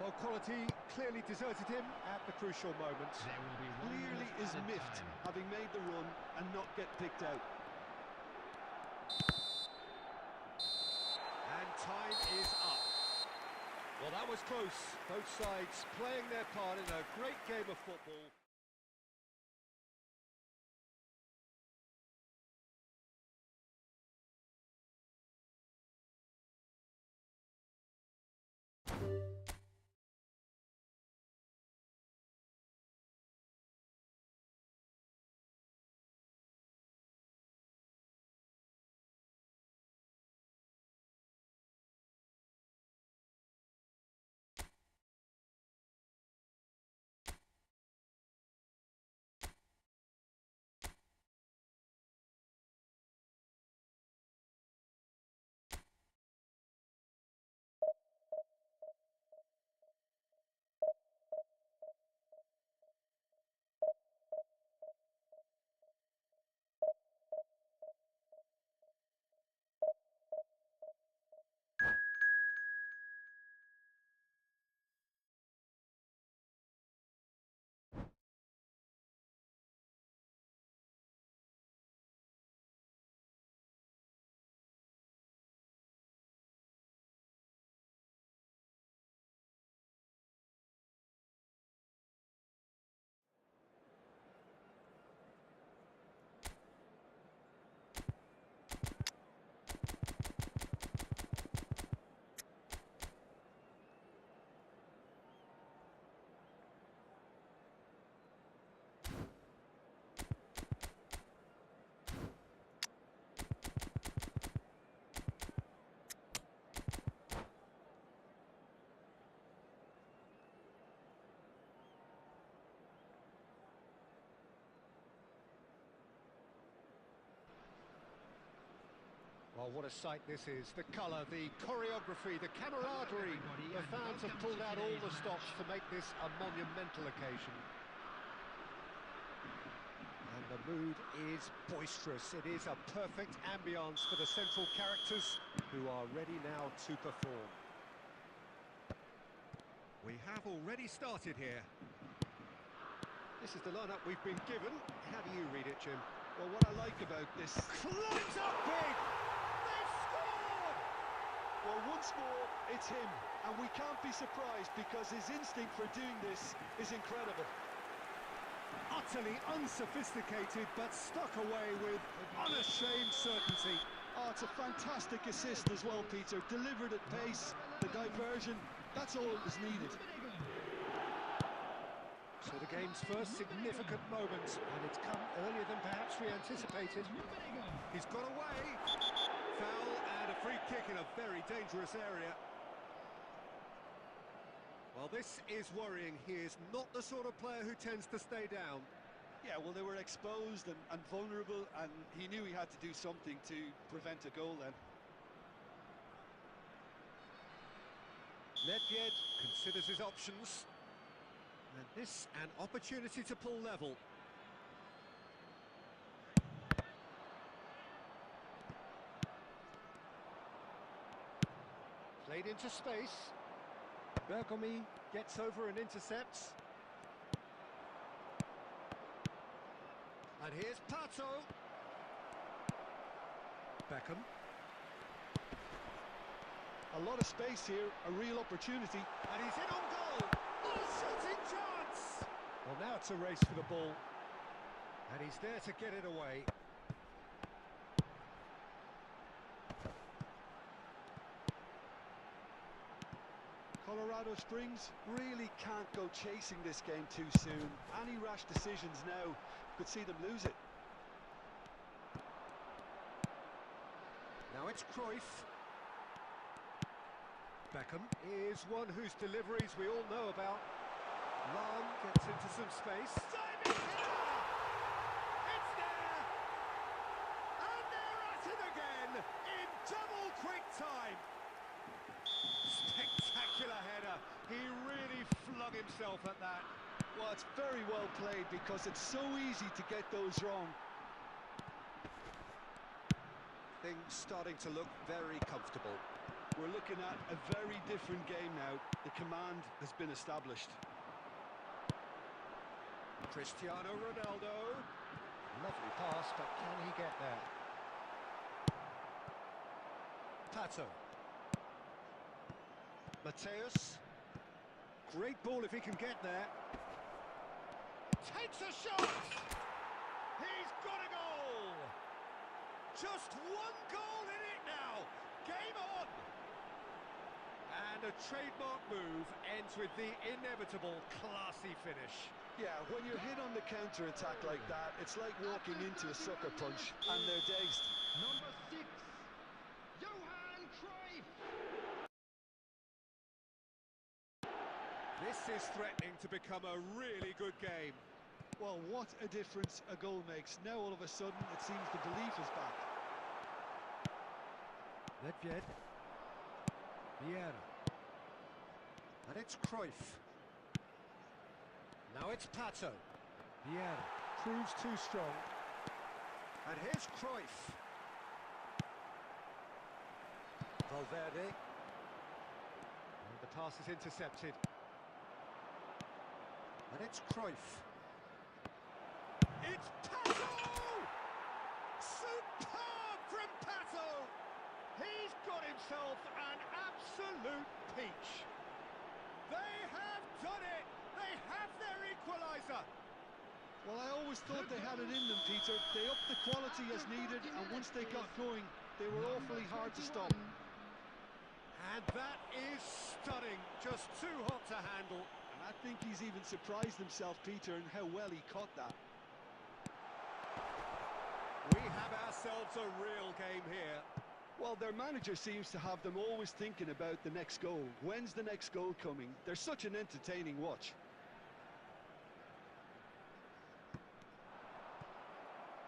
Well, quality clearly deserted him at the crucial moment. There will be one Clearly minute is added miffed, time. having made the run and not get picked out. And time is up. Well, that was close. Both sides playing their part in a great game of football. Oh, what a sight this is. The colour, the choreography, the camaraderie. The fans have pulled out all the stops to make this a monumental occasion. And the mood is boisterous. It is a perfect ambience for the central characters who are ready now to perform. We have already started here. This is the lineup we've been given. How do you read it, Jim? Well, what I like about this... Climbs up big! They've scored! Well, once more, it's him. And we can't be surprised because his instinct for doing this is incredible. Utterly unsophisticated, but stuck away with unashamed certainty. Oh, it's a fantastic assist as well, Peter. Delivered at pace, the diversion, that's all that was needed. So the game's first significant moment, and it's come earlier than perhaps we anticipated. He's got away. Foul and a free kick in a very dangerous area. Well, this is worrying. He is not the sort of player who tends to stay down. Yeah, well, they were exposed and vulnerable, and he knew he had to do something to prevent a goal then. Ledjed considers his options. And this an opportunity to pull level. Played into space. Bergomi gets over and intercepts. And here's Pato. Beckham. A lot of space here, a real opportunity. And he's in on goal. Oh, shooting chance! Well, now it's a race for the ball. And he's there to get it away. Colorado Springs really can't go chasing this game too soon. Any rash decisions now could see them lose it. Now it's Cruyff. Beckham is one whose deliveries we all know about. Lam gets into some space. Diving header! It's there! And they're at it again in double quick time. Spectacular header. He really flung himself at that. Well, it's very well played because it's so easy to get those wrong. Things starting to look very comfortable. We're looking at a very different game now. The command has been established. Cristiano Ronaldo. Lovely pass, but can he get there? Pato. Mateus. Great ball if he can get there. Takes a shot! He's got a goal! Just one goal in it now! Game on! And a trademark move ends with the inevitable classy finish. Yeah, when you're hit on the counter-attack like that, it's like walking into a sucker punch, and they're dazed. Number 6, Johan Cruyff. This is threatening to become a really good game. Well, what a difference a goal makes. Now, all of a sudden, it seems the belief is back. Ledjed. Vieira. And it's Cruyff. Now it's Pato. Vieira proves too strong. And here's Cruyff. Valverde. And the pass is intercepted. And it's Cruyff. It's Pato! Superb from Pato! He's got himself an absolute peach. They have done it! They have their equaliser! Well, I always thought they had it in them, Peter. They upped the quality as needed, and once they got going, they were awfully hard to stop. And that is stunning, just too hot to handle. And I think he's even surprised himself, Peter, in how well he caught that. We have ourselves a real game here. Well, their manager seems to have them always thinking about the next goal. When's the next goal coming? They're such an entertaining watch.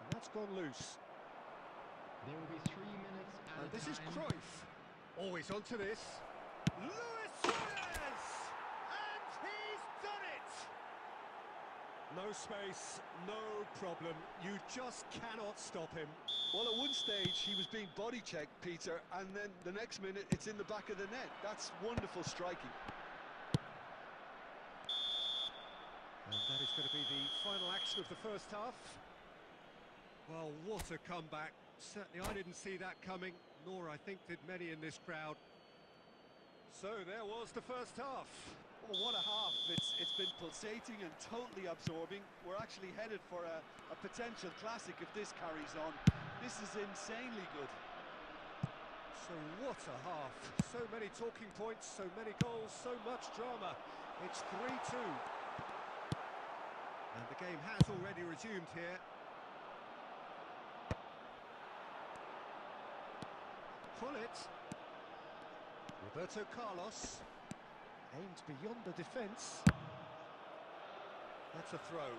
And that's gone loose. There will be 3 minutes And And this is Cruyff. Always onto this. Luis Suarez! And he's done it! No space, no problem. You just cannot stop him. Well, at one stage he was being body checked, Peter, and then the next minute it's in the back of the net. That's wonderful striking. And that is going to be the final action of the first half. Well, what a comeback. Certainly I didn't see that coming, nor I think did many in this crowd. So there was the first half. Oh, what a half. It's been pulsating and totally absorbing. We're actually headed for a potential classic if this carries on. This is insanely good. So what a half. So many talking points, so many goals, so much drama. It's 3-2. And the game has already resumed here. Pull it. Roberto Carlos. Aimed beyond the defence. That's a throw.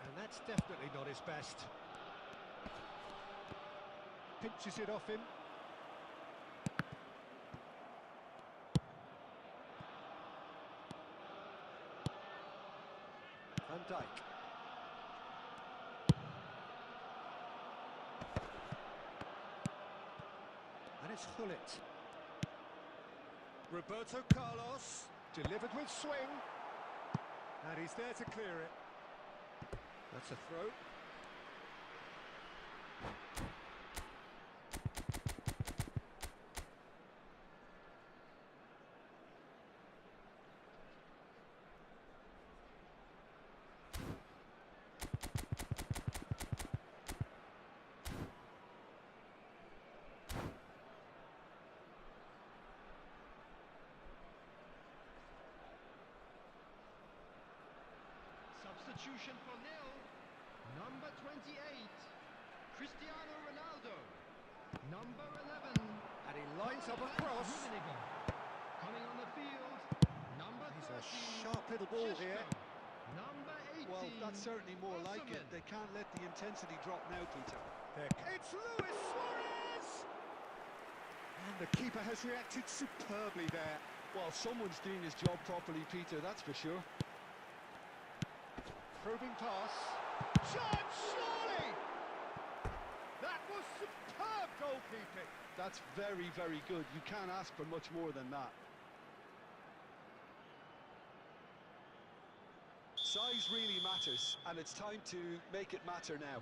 And that's definitely not his best. Pinches it off him. Van Dijk. And it's Hullet. Roberto Carlos, delivered with swing. And he's there to clear it. That's a throw. Substitution for Lille, number 28, Cristiano Ronaldo, number 11, And he lines up a cross. Rummenigge. Coming on the field, number He's 13, a sharp little ball Šeško. here. Number 18, Well, that's certainly more like it. Wasserman. They can't let the intensity drop now, Peter. It's Luis Suarez! And the keeper has reacted superbly there. Well, someone's doing his job properly, Peter, that's for sure. Probing pass. Shot, surely! That was superb goalkeeping. That's very, very good. You can't ask for much more than that. Size really matters, and it's time to make it matter now.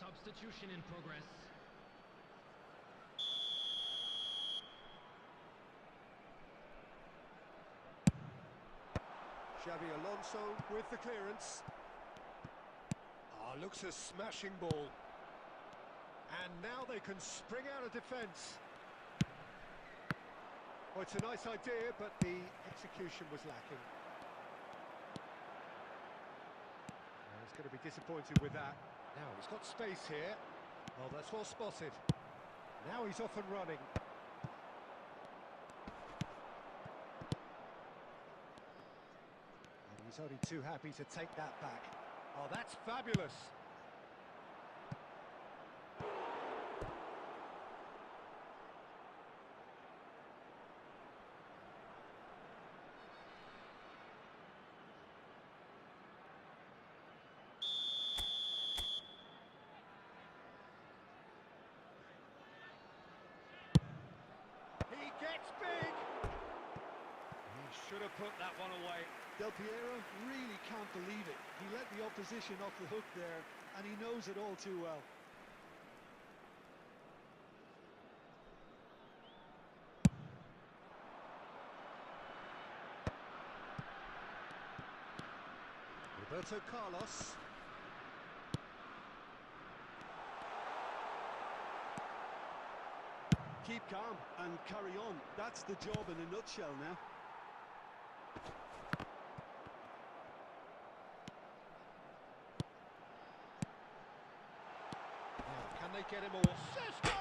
Substitution in progress. Xabi Alonso with the clearance. Looks a smashing ball. And now they can spring out of defence. Oh, it's a nice idea, but the execution was lacking. And he's going to be disappointed with that. Now he's got space here. Oh, that's well spotted. Now he's off and running. And he's only too happy to take that back. Oh, that's fabulous. He gets big! He should have put that one away. Del Piero really can't believe it. He let the opposition off the hook there, and he knows it all too well. Roberto Carlos. keep calm and carry on. That's the job in a nutshell now. Can they get him all? Cisco!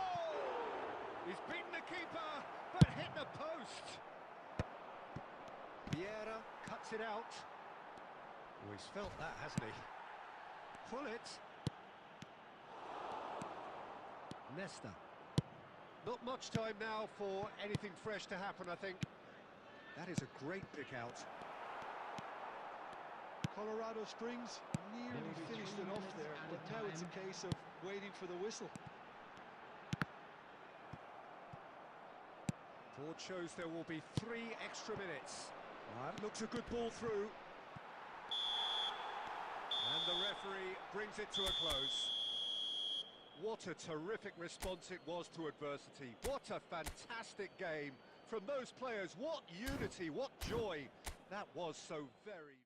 He's beaten the keeper, but hit the post. Vieira cuts it out. Oh, he's felt that, hasn't he? Pull it. Nesta. Not much time now for anything fresh to happen, I think. That is a great pick out. Colorado Springs nearly finished it off there, but now it's a case of waiting for the whistle. Board shows there will be 3 extra minutes. That looks a good ball through. And the referee brings it to a close. What a terrific response it was to adversity. What a fantastic game from those players. What unity, what joy. That was so very...